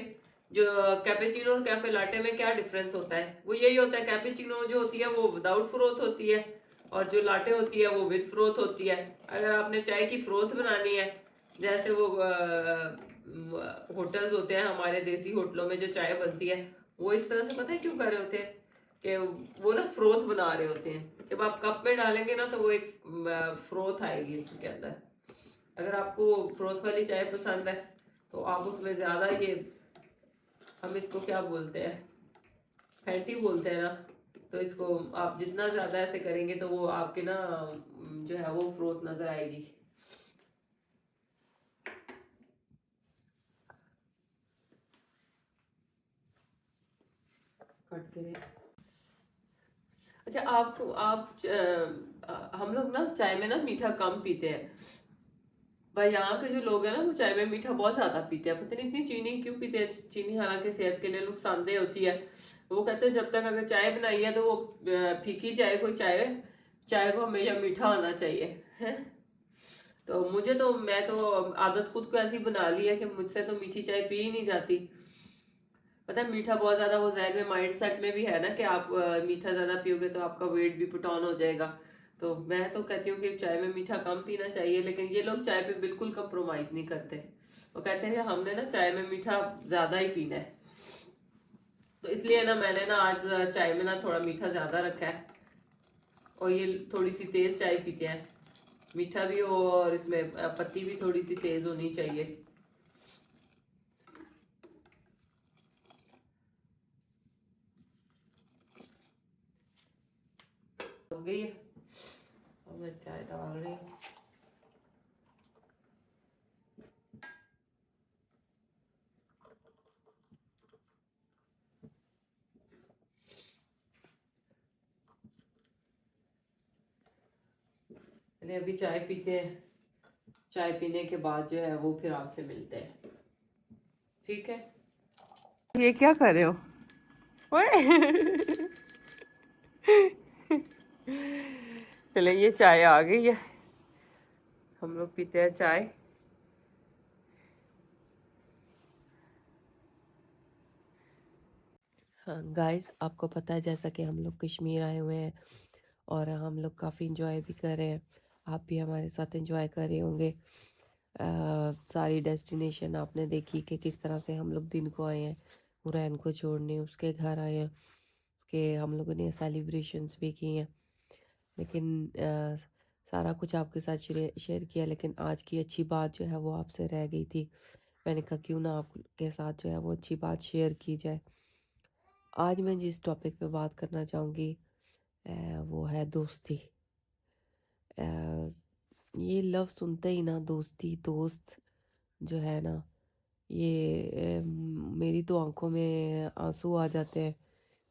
जो कैपेचिनो और कैफे लाटे में क्या डिफरेंस होता है, वो यही होता है, कैपेचिनो जो होती है वो विदाउट फ्रोथ होती है, और जो लाटे होती है वो विद फ्रोथ होती है। अगर आपने चाय की फ्रोथ बनानी है, जैसे वो होटल्स होते हैं हमारे, देसी होटलों में जो चाय बनती है, वो इस तरह से पता है क्यों कर रहे होते हैं कि वो ना फ्रोथ बना रहे होते हैं। जब आप कप में डालेंगे ना, तो वो एक फ्रोथ आएगी इसके अंदर। अगर आपको फ्रोथ वाली चाय पसंद है, तो आप उसमें ज्यादा ये, हम इसको क्या बोलते हैं, फैटी बोलते हैं ना, तो इसको आप जितना ज्यादा ऐसे करेंगे तो वो आपके ना जो है वो फ्रोथ नजर आएगी। कट के। अच्छा, हम लोग ना चाय में ना मीठा कम पीते हैं। भाई, यहाँ के जो लोग हैं ना, वो चाय में मीठा बहुत ज्यादा पीते हैं। पता नहीं इतनी चीनी क्यों पीते हैं। चीनी हालांकि सेहत के लिए नुकसानदेह होती है। वो कहते हैं जब तक अगर चाय बनाई है तो वो फीकी चाय, कोई चाय चाय को हमेशा मीठा होना चाहिए, है। तो मैं तो आदत खुद को ऐसी बना ली है कि मुझसे तो मीठी चाय पी ही नहीं जाती। पता है, मीठा बहुत ज्यादा वो जहन में, माइंड सेट में भी है ना कि आप मीठा ज्यादा पियोगे तो आपका वेट भी पुट ऑन हो जाएगा। तो मैं तो कहती हूँ कि चाय में मीठा कम पीना चाहिए, लेकिन ये लोग चाय पे बिल्कुल कंप्रोमाइज नहीं करते। वो कहते हैं कि हमने ना चाय में मीठा ज्यादा ही पीना है। तो इसलिए ना मैंने ना आज चाय में ना थोड़ा मीठा ज्यादा रखा है। और ये थोड़ी सी तेज चाय पीते हैं, मीठा भी हो और इसमें पत्ती भी थोड़ी सी तेज होनी चाहिए। हो गई है, अब मैं चाय डाल रही हूँ। चलिए अभी चाय पीते हैं, चाय पीने के बाद जो है वो फिर आपसे मिलते हैं, ठीक है। ये क्या कर रहे हो? ओए चले ये चाय आ गई है, हम लोग पीते हैं चाय। हाँ गाइस, आपको पता है जैसा कि हम लोग कश्मीर आए हुए हैं और हम लोग काफ़ी इंजॉय भी कर रहे हैं। आप भी हमारे साथ इंजॉय कर रहे होंगे। सारी डेस्टिनेशन आपने देखी कि किस तरह से हम लोग दिन को आए हैं, हुरैन को छोड़ने उसके घर आए हैं, उसके हम लोगों ने सेलिब्रेशंस भी की हैं। लेकिन सारा कुछ आपके साथ शेयर किया, लेकिन आज की अच्छी बात जो है वो आपसे रह गई थी। मैंने कहा क्यों ना आपके साथ जो है वो अच्छी बात शेयर की जाए। आज मैं जिस टॉपिक पे बात करना चाहूँगी वो है दोस्ती। अ, ये लव सुनते ही ना, दोस्ती, दोस्त जो है ना, ये मेरी तो आंखों में आंसू आ जाते हैं,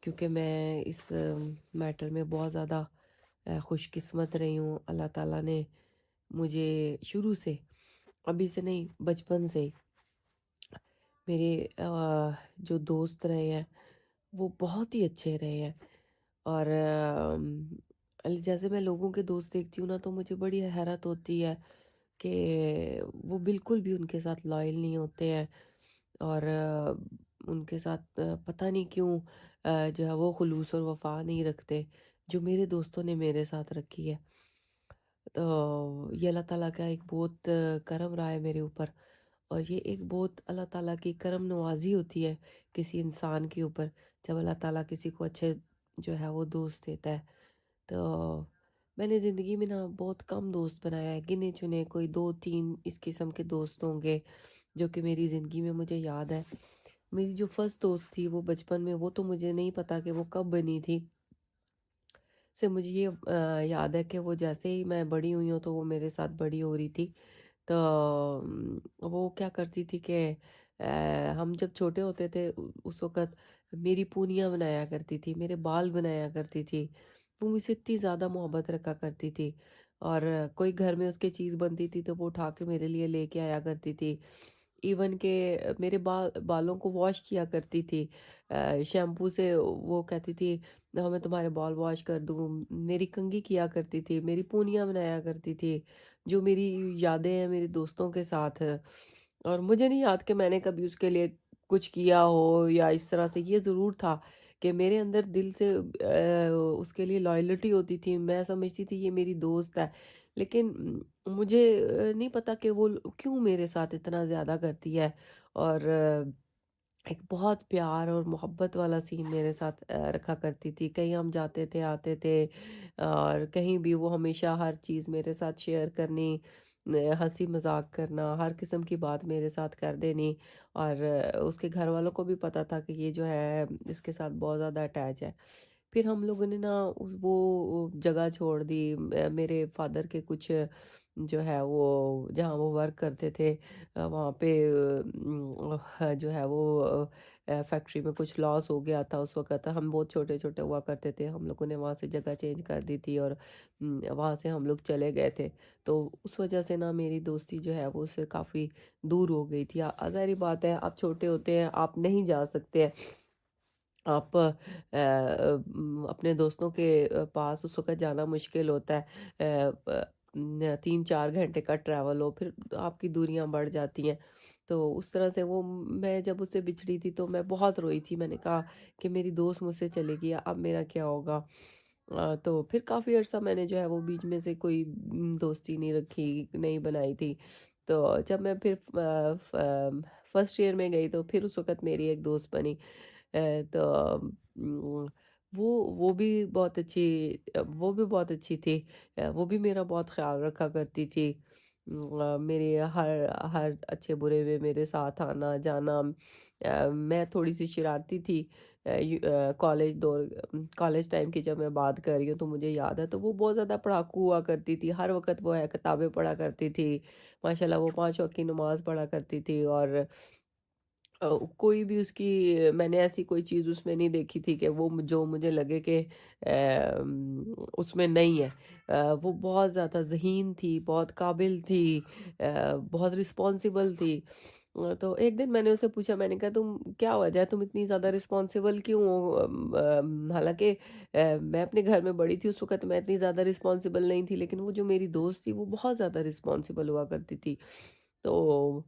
क्योंकि मैं इस मैटर में बहुत ज़्यादा खुशकिस्मत रही हूँ। अल्लाह ताला ने मुझे शुरू से, अभी से नहीं, बचपन से ही मेरे जो दोस्त रहे हैं वो बहुत ही अच्छे रहे हैं। और जैसे मैं लोगों के दोस्त देखती हूँ ना, तो मुझे बड़ी हैरत होती है कि वो बिल्कुल भी उनके साथ लॉयल नहीं होते हैं। और उनके साथ पता नहीं क्यों जो है वो खुलूस और वफा नहीं रखते, जो मेरे दोस्तों ने मेरे साथ रखी है। तो ये अल्लाह ताला का एक बहुत करम रहा है मेरे ऊपर। और ये एक बहुत अल्लाह ताला की करम नवाजी होती है किसी इंसान के ऊपर, जब अल्लाह ताला किसी को अच्छे जो है वो दोस्त देता है। तो मैंने ज़िंदगी में ना बहुत कम दोस्त बनाया है, गिने चुने कोई 2-3 इस किस्म के दोस्त होंगे जो कि मेरी ज़िंदगी में मुझे याद है। मेरी जो फर्स्ट दोस्त थी वो बचपन में, वो तो मुझे नहीं पता कि वो कब बनी थी। से मुझे ये याद है कि वो जैसे ही मैं बड़ी हुई हूँ तो वो मेरे साथ बड़ी हो रही थी। तो वो क्या करती थी कि हम जब छोटे होते थे उस वक़्त मेरी पूनियाँ बनाया करती थी, मेरे बाल बनाया करती थी। वो मुझसे इतनी ज़्यादा मोहब्बत रखा करती थी। और कोई घर में उसकी चीज़ बनती थी तो वो उठा के मेरे लिए लेके आया करती थी। इवन के मेरे बालों को वॉश किया करती थी। शैम्पू से वो कहती थी मैं तुम्हारे बाल वॉश कर दूँ। मेरी कंघी किया करती थी, मेरी पूनियाँ बनाया करती थी। जो मेरी यादें हैं मेरे दोस्तों के साथ। और मुझे नहीं याद कि मैंने कभी उसके लिए कुछ किया हो या इस तरह से। ये ज़रूर था कि मेरे अंदर दिल से उसके लिए लॉयल्टी होती थी। मैं समझती थी ये मेरी दोस्त है। लेकिन मुझे नहीं पता कि वो क्यों मेरे साथ इतना ज़्यादा करती है। और एक बहुत प्यार और मोहब्बत वाला सीन मेरे साथ रखा करती थी। कहीं हम जाते थे, आते थे, और कहीं भी वो हमेशा हर चीज़ मेरे साथ शेयर करनी, हँसी मज़ाक करना, हर किस्म की बात मेरे साथ कर देनी। और उसके घर वालों को भी पता था कि ये जो है इसके साथ बहुत ज़्यादा अटैच है। फिर हम लोगों ने ना वो जगह छोड़ दी। मेरे फादर के कुछ जो है वो जहाँ वो वर्क करते थे वहाँ पे जो है वो फैक्ट्री में कुछ लॉस हो गया था उस वक़्त। हम बहुत छोटे-छोटे हुआ करते थे। हम लोगों ने वहाँ से जगह चेंज कर दी थी और वहाँ से हम लोग चले गए थे। तो उस वज़ह से ना मेरी दोस्ती जो है वो उससे काफ़ी दूर हो गई थी। ज़ाहिर-सी बात है, आप छोटे होते हैं, आप नहीं जा सकते हैं। आप अपने दोस्तों के पास उस वक़्त जाना मुश्किल होता है। 3-4 घंटे का ट्रैवल हो, फिर आपकी दूरियाँ बढ़ जाती हैं। तो उस तरह से वो मैं जब उससे बिछड़ी थी तो मैं बहुत रोई थी। मैंने कहा कि मेरी दोस्त मुझसे चली गई, अब मेरा क्या होगा? तो फिर काफ़ी अरसा मैंने जो है वो बीच में से कोई दोस्ती नहीं रखी, नहीं बनाई थी। तो जब मैं फिर फर्स्ट ईयर में गई तो फिर उस वक़्त मेरी एक दोस्त बनी। तो उम, वो भी बहुत अच्छी, वो भी बहुत अच्छी थी। वो भी मेरा बहुत ख़्याल रखा करती थी। मेरे हर हर अच्छे बुरे में मेरे साथ आना जाना। मैं थोड़ी-सी शरारती थी। कॉलेज टाइम की जब मैं बात कर रही हूँ तो मुझे याद है, तो वो बहुत ज़्यादा पढ़ाकू हुआ करती थी। हर वक़्त वो है किताबें पढ़ा करती थी। माशाल्लाह वो 5 वक़्त की नमाज़ पढ़ा करती थी। और कोई भी उसकी मैंने ऐसी कोई चीज़ उसमें नहीं देखी थी कि वो जो मुझे लगे कि उसमें नहीं है। वो बहुत ज़्यादा ज़हीन थी, बहुत काबिल थी, बहुत रिस्पॉन्सिबल थी। तो एक दिन मैंने उससे पूछा, मैंने कहा तुम क्या वजह है, तुम इतनी ज़्यादा रिस्पॉन्सिबल क्यों हो? हालांकि मैं अपने घर में बड़ी थी उस वक्त, मैं इतनी ज़्यादा रिस्पॉन्सिबल नहीं थी, लेकिन वो जो मेरी दोस्त थी वो बहुत ज़्यादा रिस्पॉन्सिबल हुआ करती थी। तो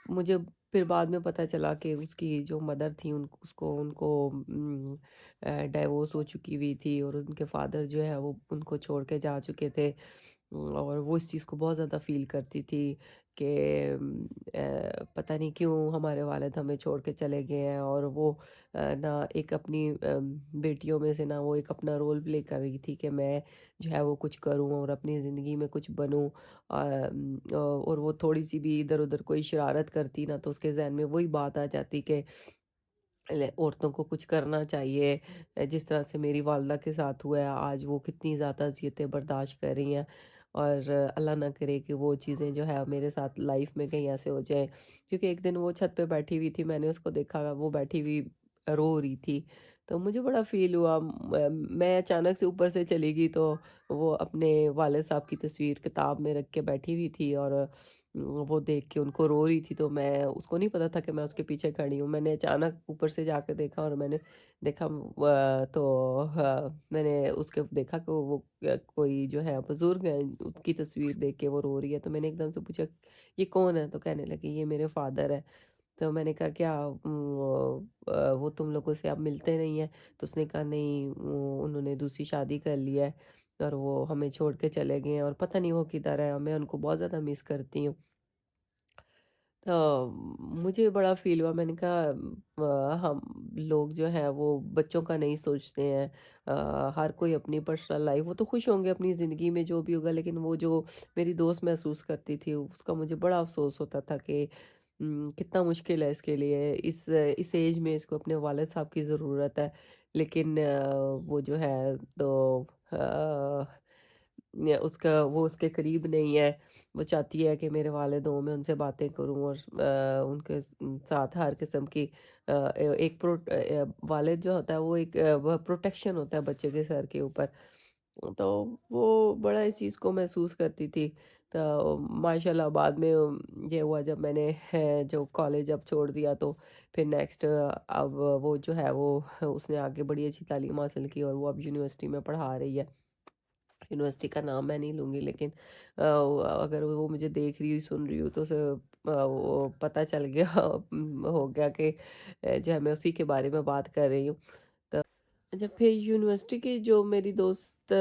मुझे फिर बाद में पता चला कि उसकी जो मदर थी उसको उनको डाइवोर्स हो चुकी हुई थी, और उनके फादर जो है वो उनको छोड़ के जा चुके थे। और वो इस चीज़ को बहुत ज़्यादा फ़ील करती थी कि पता नहीं क्यों हमारे वालिद हमें छोड़ के चले गए हैं, और वो ना एक अपनी बेटियों में से ना वो एक अपना रोल प्ले कर रही थी कि मैं जो है वो कुछ करूं और अपनी ज़िंदगी में कुछ बनूं। और वो थोड़ी सी भी इधर उधर कोई शरारत करती ना, तो उसके जहन में वही बात आ जाती कि औरतों को कुछ करना चाहिए। जिस तरह से मेरी वालदा के साथ हुआ है, आज वो कितनी ज़्यादा अज़ियतें बर्दाश्त कर रही हैं, और अल्लाह ना करे कि वो चीज़ें जो है मेरे साथ लाइफ में कहीं ऐसे हो जाए। क्योंकि एक दिन वो छत पे बैठी हुई थी, मैंने उसको देखा वो बैठी हुई रो रही थी, तो मुझे बड़ा फील हुआ। मैं अचानक से ऊपर से चली गई, तो वो अपने वाले साहब की तस्वीर किताब में रख के बैठी हुई थी, और वो देख के उनको रो रही थी, तो मैं उसको नहीं पता था कि मैं उसके पीछे खड़ी हूँ। मैंने अचानक ऊपर से जाके देखा, और मैंने देखा तो मैंने उसके देखा कि वो कोई जो है बुजुर्ग है, उसकी तस्वीर देख के वो रो रही है। तो मैंने एकदम से पूछा, ये कौन है? तो कहने लगी, ये मेरे फादर है। तो मैंने कहा, क्या वो तुम लोगों से अब मिलते नहीं है? तो उसने कहा, नहीं, उन्होंने दूसरी शादी कर लिया है, और वो हमें छोड़ के चले गए हैं, और पता नहीं वो किधर है, मैं उनको बहुत ज़्यादा मिस करती हूँ। तो मुझे बड़ा फ़ील हुआ। मैंने कहा, हम लोग जो हैं वो बच्चों का नहीं सोचते हैं। हर कोई अपनी पर्सनल लाइफ़, वो तो खुश होंगे अपनी ज़िंदगी में जो भी होगा, लेकिन वो जो मेरी दोस्त महसूस करती थी उसका मुझे बड़ा अफ़सोस होता था कि कितना मुश्किल है इसके लिए, इस एज में इसको अपने वालिद साहब की ज़रूरत है। लेकिन वो जो है तो उसका वो उसके करीब नहीं है। वो चाहती है कि मेरे वालिद हों, मैं उनसे बातें करूँ, और उनके साथ हर किस्म की एक वालिद जो होता है वो एक वह प्रोटेक्शन होता है बच्चे के सर के ऊपर। तो वो बड़ा इस चीज़ को महसूस करती थी। तो माशाल्लाह बाद में ये हुआ जब मैंने जो कॉलेज अब छोड़ दिया, तो फिर नेक्स्ट अब वो जो है वो उसने आगे बड़ी अच्छी तालीम हासिल की, और वो अब यूनिवर्सिटी में पढ़ा रही है। यूनिवर्सिटी का नाम मैं नहीं लूँगी, लेकिन अगर वो मुझे देख रही हुई, सुन रही हूँ, तो उसे वो पता चल गया हो गया कि जो है मैं उसी के बारे में बात कर रही हूँ। अच्छा, फिर यूनिवर्सिटी की जो मेरी दोस्त,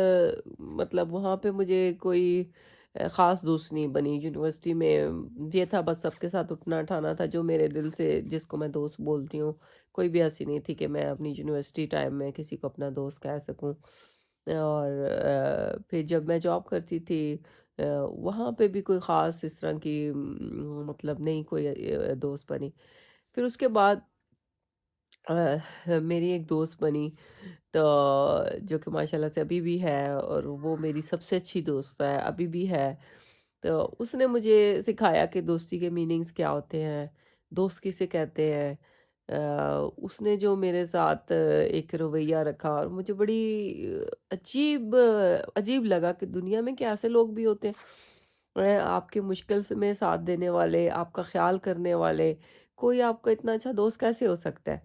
मतलब वहाँ पे मुझे कोई ख़ास दोस्त नहीं बनी। यूनिवर्सिटी में ये था, बस सबके साथ उठना उठाना था, जो मेरे दिल से जिसको मैं दोस्त बोलती हूँ, कोई भी ऐसी नहीं थी कि मैं अपनी यूनिवर्सिटी टाइम में किसी को अपना दोस्त कह सकूँ। और फिर जब मैं जॉब करती थी, वहाँ पे भी कोई ख़ास इस तरह की मतलब नहीं कोई दोस्त बनी। फिर उसके बाद मेरी एक दोस्त बनी, तो जो कि माशाल्लाह से अभी भी है, और वो मेरी सबसे अच्छी दोस्त है, अभी भी है। तो उसने मुझे सिखाया कि दोस्ती के मीनिंग्स क्या होते हैं, दोस्त किसे कहते हैं। उसने जो मेरे साथ एक रवैया रखा, और मुझे बड़ी अजीब अजीब लगा कि दुनिया में क्या ऐसे लोग भी होते हैं, आपके मुश्किल से में साथ देने वाले, आपका ख्याल करने वाले। कोई आपका इतना अच्छा दोस्त कैसे हो सकता है?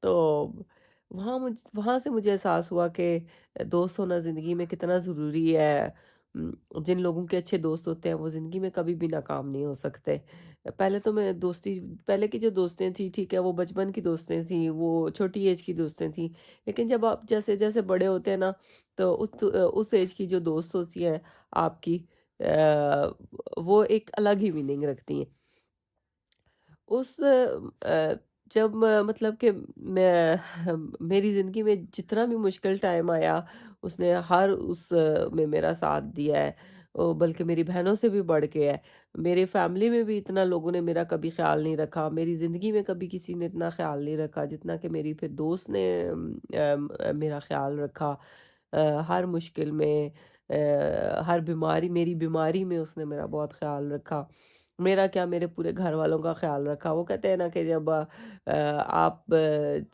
तो वहाँ से मुझे एहसास हुआ कि दोस्त होना ज़िंदगी में कितना ज़रूरी है। जिन लोगों के अच्छे दोस्त होते हैं वो ज़िंदगी में कभी भी नाकाम नहीं हो सकते। पहले तो मैं दोस्ती पहले की जो दोस्तें थी, ठीक है, वो बचपन की दोस्तें थी, वो छोटी एज की दोस्तें थी। लेकिन जब आप जैसे-जैसे बड़े होते हैं ना, तो उस एज की जो दोस्त होती है आपकी, वो एक अलग ही मीनिंग रखती हैं। उस जब मतलब कि मैं मेरी ज़िंदगी में जितना भी मुश्किल टाइम आया, उसने हर में मेरा साथ दिया है। बल्कि मेरी बहनों से भी बढ़ के है। मेरे फैमिली में भी इतना लोगों ने मेरा कभी ख़्याल नहीं रखा। मेरी ज़िंदगी में कभी किसी ने इतना ख़्याल नहीं रखा जितना कि मेरी फिर दोस्त ने मेरा ख़्याल रखा। हर मुश्किल में, हर बीमारी, मेरी बीमारी में उसने मेरा बहुत ख़्याल रखा। मेरा क्या, मेरे पूरे घर वालों का ख़्याल रखा। वो कहते हैं ना कि जब आप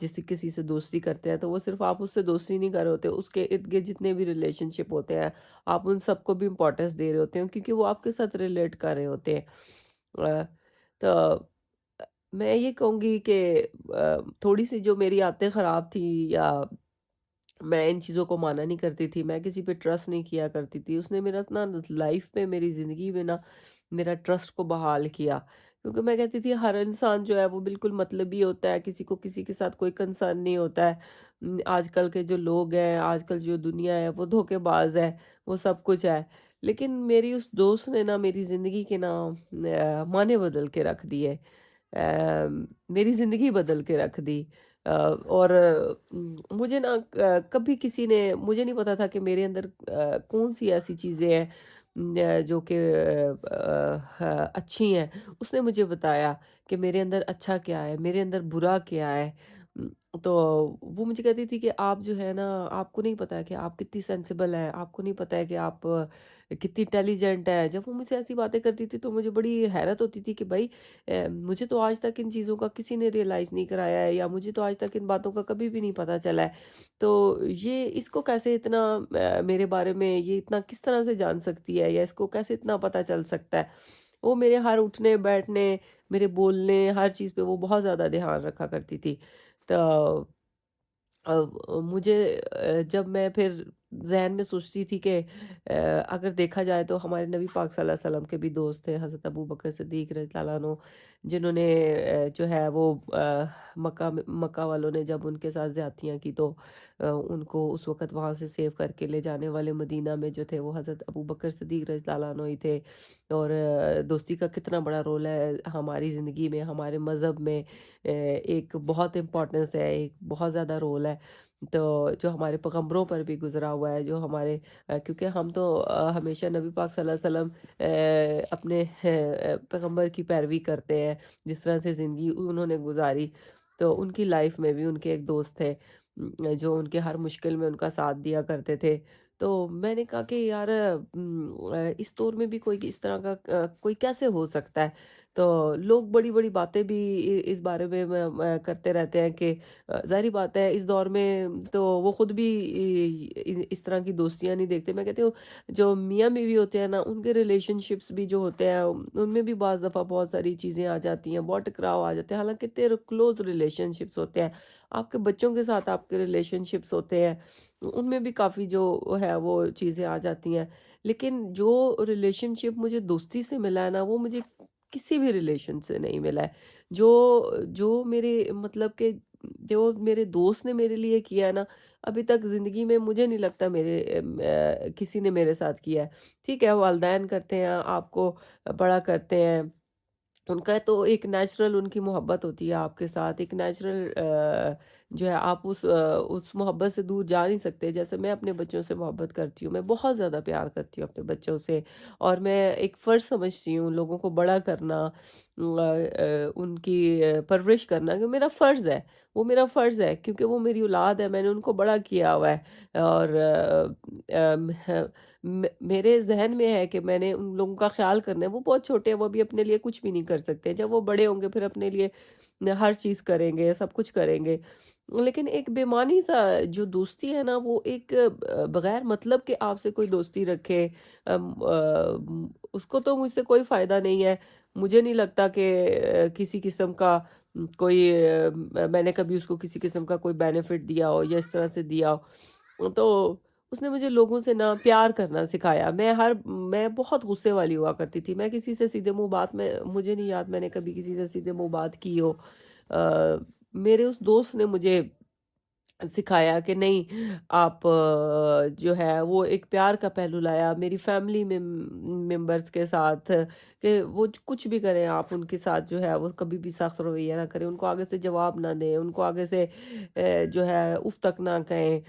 जिस किसी से दोस्ती करते हैं, तो वो सिर्फ़ आप उससे दोस्ती नहीं कर रहे होते, उसके इर्द-गिर्द जितने भी रिलेशनशिप होते हैं, आप उन सबको भी इम्पोर्टेंस दे रहे होते हैं, क्योंकि वो आपके साथ रिलेट कर रहे होते हैं। तो मैं ये कहूँगी कि थोड़ी-सी जो मेरी आदतें ख़राब थी, या मैं इन चीज़ों को माना नहीं करती थी, मैं किसी पे ट्रस्ट नहीं किया करती थी। उसने मेरा ना लाइफ़ में, मेरी ज़िंदगी में ना मेरा ट्रस्ट को बहाल किया। क्योंकि मैं कहती थी हर इंसान जो है वो बिल्कुल मतलबी होता है, किसी को किसी के साथ कोई कंसर्न नहीं होता है। आजकल के जो लोग हैं, आजकल जो दुनिया है वो धोखेबाज़ है, वो सब कुछ है। लेकिन मेरी उस दोस्त ने ना मेरी ज़िंदगी के ना मायने बदल के रख दिए। मेरी ज़िंदगी बदल के रख दी। और मुझे ना कभी किसी ने, मुझे नहीं पता था कि मेरे अंदर कौन-सी ऐसी चीज़ें हैं जो कि अच्छी हैं। उसने मुझे बताया कि मेरे अंदर अच्छा क्या है, मेरे अंदर बुरा क्या है। तो वो मुझे कहती थी कि आप जो है ना, आपको नहीं पता है कि आप कितनी सेंसिबल हैं, आपको नहीं पता है कि आप कितनी इंटेलिजेंट हैं। जब वो मुझसे ऐसी बातें करती थी तो मुझे बड़ी हैरत होती थी कि भाई, मुझे तो आज तक इन चीज़ों का किसी ने रियलाइज़ नहीं कराया है, या मुझे तो आज तक इन बातों का कभी भी नहीं पता चला है। तो ये इसको कैसे इतना मेरे बारे में ये इतना किस तरह से जान सकती है, या इसको कैसे इतना पता चल सकता है? वो मेरे हर उठने-बैठने, मेरे बोलने, हर चीज़ पे वो बहुत ज़्यादा ध्यान रखा करती थी। तो मुझे जब मैं फिर ज़हन में सोचती थी कि अगर देखा जाए तो हमारे नबी पाक सल्लल्लाहु अलैहि वसल्लम के भी दोस्त थे, हज़रत अबू बकर सिद्दीक़ रज़ियल्लाहु अन्हु, जिन्होंने जो है वो मक्का वालों ने जब उनके साथ ज़्यादतियाँ की, तो उनको उस वक़्त वहाँ से सेव करके ले जाने वाले मदीना में जो थे वो हज़रत अबू बकर सिद्दीक़ रज़ियल्लाहु अन्हु ही थे। और दोस्ती का कितना बड़ा रोल है हमारी ज़िंदगी में, हमारे मज़हब में एक बहुत इम्पोर्टेंस है, एक बहुत ज़्यादा रोल है। तो जो हमारे पैगंबरों पर भी गुज़रा हुआ है, जो हमारे क्योंकि हम तो हमेशा नबी पाक सल्लल्लाहु अलैहि वसल्लम अपने पैगंबर की पैरवी करते हैं, जिस तरह से ज़िंदगी उन्होंने गुज़ारी। तो उनकी लाइफ़ में भी उनके एक दोस्त थे, जो उनके हर मुश्किल में उनका साथ दिया करते थे। तो मैंने कहा कि यार, इस दौर में भी कोई इस तरह का कोई कैसे हो सकता है? तो लोग बड़ी-बड़ी बातें भी इस बारे में करते रहते हैं कि ज़ाहिर-सी बात है इस दौर में तो वो खुद भी इस तरह की दोस्तियाँ नहीं देखते। मैं कहती हूँ जो मियाँ-बीवी होते हैं ना, उनके रिलेशनशिप्स भी जो होते हैं उनमें भी बाज़ दफ़ा बहुत सारी चीज़ें आ जाती हैं, बहुत टकराव आ जाते हैं। हालाँकि कितने क्लोज़ रिलेशनशिप्स होते हैं। आपके बच्चों के साथ आपके रिलेशनशिप्स होते हैं, उनमें भी काफ़ी जो है वो चीज़ें आ जाती हैं। लेकिन जो रिलेशनशिप मुझे दोस्ती से मिला है ना, वो मुझे किसी भी रिलेशन से नहीं मिला है। जो जो मेरे मतलब कि जो मेरे दोस्त ने मेरे लिए किया है ना, अभी तक ज़िंदगी में मुझे नहीं लगता किसी ने मेरे साथ किया है। ठीक है, वालिदैन करते हैं, आपको बड़ा करते हैं, उनका तो एक नेचुरल उनकी मोहब्बत होती है आपके साथ, एक नेचुरल जो है आप उस मोहब्बत से दूर जा नहीं सकते। जैसे मैं अपने बच्चों से मोहब्बत करती हूँ, मैं बहुत ज़्यादा प्यार करती हूँ अपने बच्चों से, और मैं एक फ़र्ज़ समझती हूँ लोगों को बड़ा करना, उनकी परवरिश करना कि मेरा फ़र्ज़ है, वो मेरा फ़र्ज़ है क्योंकि वो मेरी औलाद है, मैंने उनको बड़ा किया हुआ है। और मेरे ज़हन में है कि मैंने उन लोगों का ख़्याल करना है, वो बहुत छोटे हैं, वो अभी अपने लिए कुछ भी नहीं कर सकते। जब वो बड़े होंगे फिर अपने लिए हर चीज़ करेंगे, सब कुछ करेंगे। लेकिन एक बेईमानी-सा जो दोस्ती है ना, वो एक बगैर मतलब के आपसे कोई दोस्ती रखे, उसको तो मुझसे कोई फ़ायदा नहीं है। मुझे नहीं लगता कि किसी किस्म का कोई मैंने कभी उसको किसी किस्म का कोई बेनिफिट दिया हो या इस तरह से दिया हो। तो उसने मुझे लोगों से ना प्यार करना सिखाया। मैं बहुत गुस्से वाली हुआ करती थी। मैं किसी से सीधे मुँह बात में मुझे नहीं याद मैंने कभी किसी से सीधे मुँह बात की हो। मेरे उस दोस्त ने मुझे सिखाया कि नहीं, आप जो है वो एक प्यार का पहलू लाया मेरी फैमिली में मेंबर्स के साथ, कि वो कुछ भी करें आप उनके साथ जो है वो कभी भी सख्त रवैया ना करें, उनको आगे से जवाब ना दें, उनको आगे से जो है उफ तक ना कहें।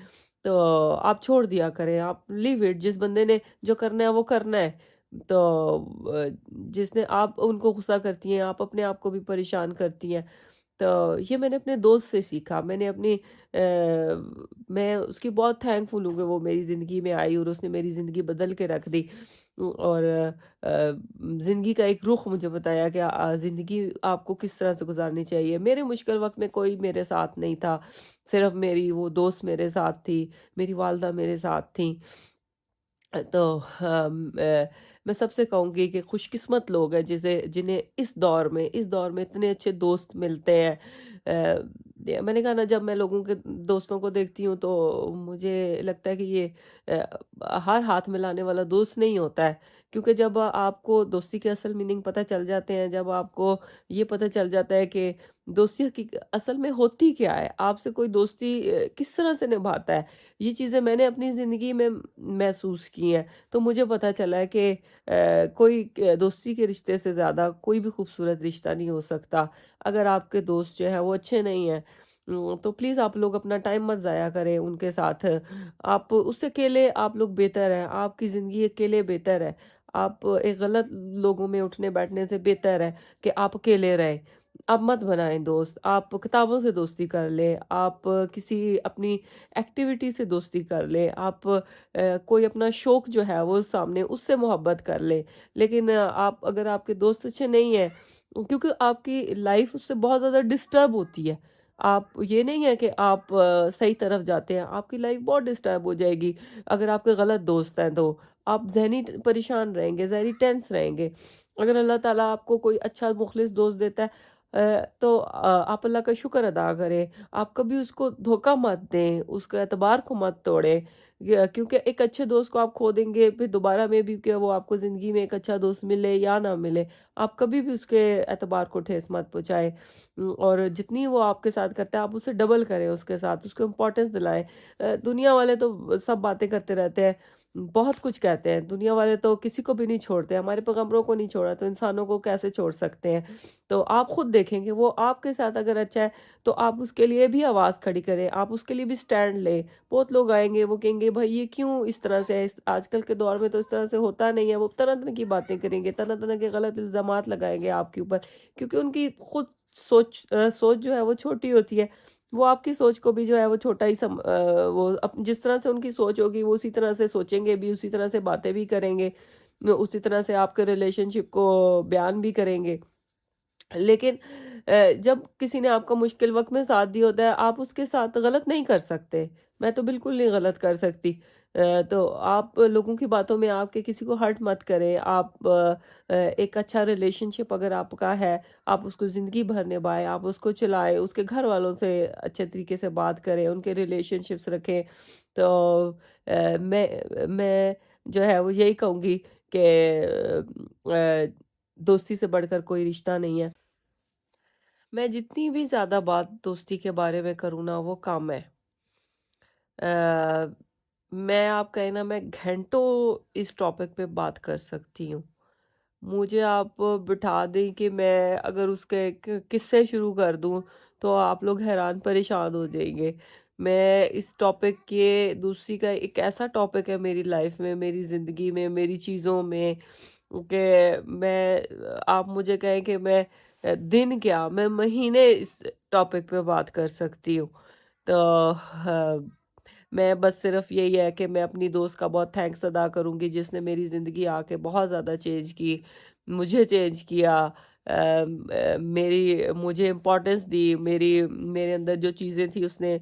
तो आप छोड़ दिया करें, आप लीव इट, जिस बंदे ने जो करना है वो करना है। तो जिसने आप उनको गुस्सा करती हैं, आप अपने आप को भी परेशान करती हैं। तो ये मैंने अपने दोस्त से सीखा। मैं उसकी बहुत थैंकफुल हूँ कि वो मेरी ज़िंदगी में आई और उसने मेरी ज़िंदगी बदल के रख दी। और ज़िंदगी का एक रुख मुझे बताया कि ज़िंदगी आपको किस तरह से गुज़ारनी चाहिए। मेरे मुश्किल वक़्त में कोई मेरे साथ नहीं था, सिर्फ़ मेरी वो दोस्त मेरे साथ थी, मेरी वालिदा मेरे साथ थीं। तो मैं सबसे कहूँगी कि खुशकिस्मत लोग हैं जिसे जिन्हें इस दौर में इतने अच्छे दोस्त मिलते हैं। मैंने कहा ना, जब मैं लोगों के दोस्तों को देखती हूँ तो मुझे लगता है कि ये हर हाथ मिलाने वाला दोस्त नहीं होता है। क्योंकि जब आपको दोस्ती के असल मीनिंग पता चल जाते हैं, जब आपको ये पता चल जाता है कि दोस्ती असल में होती क्या है, आपसे कोई दोस्ती किस तरह से निभाता है, ये चीज़ें मैंने अपनी ज़िंदगी में महसूस की हैं। तो मुझे पता चला है कि कोई दोस्ती के रिश्ते से ज़्यादा कोई भी खूबसूरत रिश्ता नहीं हो सकता। अगर आपके दोस्त जो हैं वो अच्छे नहीं हैं, तो प्लीज़ आप लोग अपना टाइम मत ज़ाया करें उनके साथ। आप उससे अकेले आप लोग बेहतर हैं, आपकी ज़िंदगी अकेले बेहतर है। आप एक गलत लोगों में उठने बैठने से बेहतर है कि आप अकेले रहें। आप मत बनाएँ दोस्त, आप किताबों से दोस्ती कर लें, आप किसी अपनी एक्टिविटी से दोस्ती कर लें, आप कोई अपना शौक जो है वो सामने उससे मोहब्बत कर लें। लेकिन आप अगर आपके दोस्त अच्छे नहीं हैं, क्योंकि आपकी लाइफ उससे बहुत ज़्यादा डिस्टर्ब होती है। आप ये नहीं है कि आप सही तरफ जाते हैं, आपकी लाइफ बहुत डिस्टर्ब हो जाएगी अगर आपके गलत दोस्त हैं तो। आप ज़हनी परेशान रहेंगे, ज़हनी टेंस रहेंगे। अगर अल्लाह ताला आपको कोई अच्छा मुखलिस दोस्त देता है, तो आप अल्लाह का शुक्र अदा करें। आप कभी उसको धोखा मत दें, उसके एतबार को मत तोड़ें। क्योंकि एक अच्छे दोस्त को आप खो देंगे, फिर दोबारा में भी कि वो आपको ज़िंदगी में एक अच्छा दोस्त मिले या ना मिले, आप कभी भी उसके एतबार को ठेस मत पहुँचाएँ। और जितनी वो आपके साथ करता है, आप उससे डबल करें उसके साथ, उसको इम्पोर्टेंस दिलाएँ। दुनिया वाले तो सब बातें करते रहते हैं, बहुत कुछ कहते हैं। दुनिया वाले तो किसी को भी नहीं छोड़ते, हमारे पैगंबरों को नहीं छोड़ा, तो इंसानों को कैसे छोड़ सकते हैं? तो आप खुद देखेंगे, वो आपके साथ अगर अच्छा है, तो आप उसके लिए भी आवाज़ खड़ी करें, आप उसके लिए भी स्टैंड लें। बहुत लोग आएँगे, वो कहेंगे भाई ये क्यों इस तरह से है? इस आजकल के दौर में तो इस तरह से होता नहीं है। वो तरह-तरह की बातें करेंगे, तरह-तरह के गलत इल्ज़ामात लगाएँगे आपके ऊपर, क्योंकि उनकी खुद सोच जो है वो छोटी होती है। वो आपकी सोच को भी जो है वो छोटा ही वो जिस तरह से उनकी सोच होगी वो उसी तरह से सोचेंगे भी, उसी तरह से बातें भी करेंगे। उसी तरह से आपके रिलेशनशिप को बयान भी करेंगे। लेकिन जब किसी ने आपका मुश्किल वक़्त में साथ दिया होता है, आप उसके साथ गलत नहीं कर सकते। मैं तो बिल्कुल नहीं गलत कर सकती। तो आप लोगों की बातों में आके किसी को हर्ट मत करें। आप एक अच्छा रिलेशनशिप अगर आपका है, आप उसको ज़िंदगी भर निभाएँ, आप उसको चलाएँ, उसके घर वालों से अच्छे तरीके से बात करें, उनके रिलेशनशिप्स रखें। तो मैं जो है वो यही कहूँगी कि दोस्ती से बढ़कर कोई रिश्ता नहीं है। मैं जितनी भी ज़्यादा बात दोस्ती के बारे में करूँ ना, वो कम है। अ, मैं आप कहें ना, मैं घंटों इस टॉपिक पे बात कर सकती हूँ। मुझे आप बिठा दें कि मैं अगर उसके किस्से शुरू कर दूँ, तो आप लोग हैरान परेशान हो जाएंगे। मैं इस टॉपिक के दूसरी का एक ऐसा टॉपिक है मेरी लाइफ में, मेरी ज़िंदगी में, मेरी चीज़ों में, कि आप मुझे कहें कि मैं दिन क्या, मैं महीने इस टॉपिक पे बात कर सकती हूँ। तो मैं बस सिर्फ़ यही है कि मैं अपनी दोस्त का बहुत थैंक्स अदा करूँगी जिसने मेरी ज़िंदगी आके बहुत ज़्यादा चेंज की, मुझे चेंज किया। मेरी मुझे इम्पोर्टेंस दी, मेरे अंदर जो चीज़ें थी उसने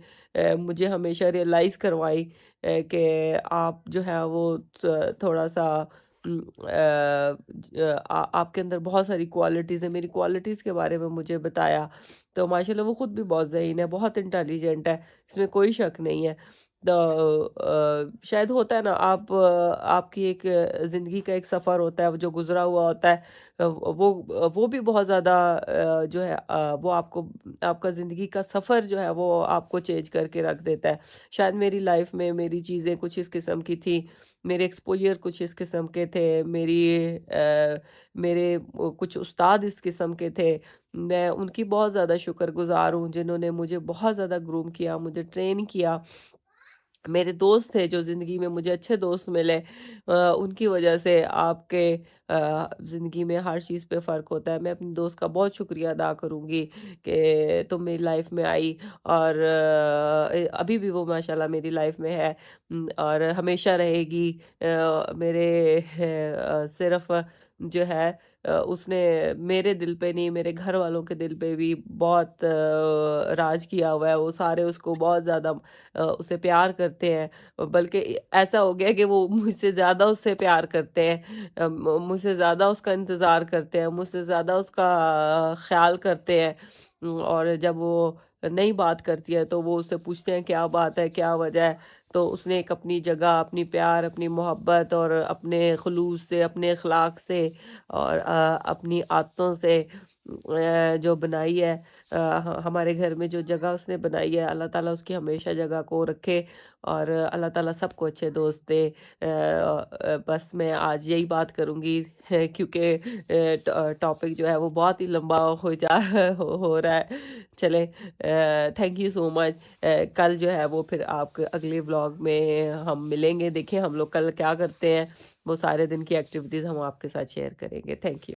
मुझे हमेशा रियलाइज़ करवाई, कि आप जो है वो थोड़ा-सा आपके अंदर बहुत सारी क्वालिटीज़ हैं, मेरी क्वालिटीज़ के बारे में मुझे बताया। तो माशाल्लाह वो खुद भी बहुत ज़हीन है, बहुत इंटेलिजेंट है, इसमें कोई शक नहीं है। शायद होता है ना, आपकी एक ज़िंदगी का एक सफ़र होता है, वो जो गुज़रा हुआ होता है, वो भी बहुत ज़्यादा जो है वो आपका ज़िंदगी का सफ़र जो है वो आपको चेंज करके रख देता है। शायद मेरी लाइफ़ में मेरी चीज़ें कुछ इस किस्म की थी, मेरे एक्सपोज़र कुछ इस किस्म के थे, मेरे कुछ उस्ताद इस किस्म के थे। मैं उनकी बहुत ज़्यादा शुक्रगुज़ार हूँ जिन्होंने मुझे बहुत ज़्यादा ग्रूम किया, मुझे ट्रेन किया। मेरे दोस्त थे जो ज़िंदगी में मुझे अच्छे दोस्त मिले, उनकी वजह से आपके ज़िंदगी में हर चीज़ पे फ़र्क होता है। मैं अपनी दोस्त का बहुत शुक्रिया अदा करूँगी कि तुम मेरी लाइफ़ में आई, और अभी भी वो माशाल्लाह मेरी लाइफ़ में है, और हमेशा रहेगी। सिर्फ़ जो है उसने मेरे दिल पे नहीं, मेरे घर वालों के दिल पे भी बहुत राज किया हुआ है। वो सारे उसको बहुत ज़्यादा उसे प्यार करते हैं, बल्कि ऐसा हो गया कि वो मुझसे ज़्यादा उससे प्यार करते हैं, मुझसे ज़्यादा उसका इंतज़ार करते हैं, मुझसे ज़्यादा उसका ख्याल करते हैं। और जब वो नहीं बात करती है तो वो उससे पूछते हैं क्या बात है, क्या वजह है। तो उसने एक अपनी जगह, अपनी प्यार, अपनी मोहब्बत और अपने खुलूस से, अपने अखलाक से और अपनी आदतों से जो बनाई है, हमारे घर में जो जगह उसने बनाई है, अल्लाह ताला उसकी हमेशा जगह को रखे और अल्लाह ताला सबको अच्छे दोस्त दे। बस मैं आज यही बात करूँगी क्योंकि टॉपिक जो है वो बहुत ही लंबा हो रहा है। चले, थैंक यू सो मच। कल जो है वो फिर आपके अगले व्लॉग में हम मिलेंगे। देखिए हम लोग कल क्या करते हैं, वो सारे दिन की एक्टिविटीज़ हम आपके साथ शेयर करेंगे। Thank you.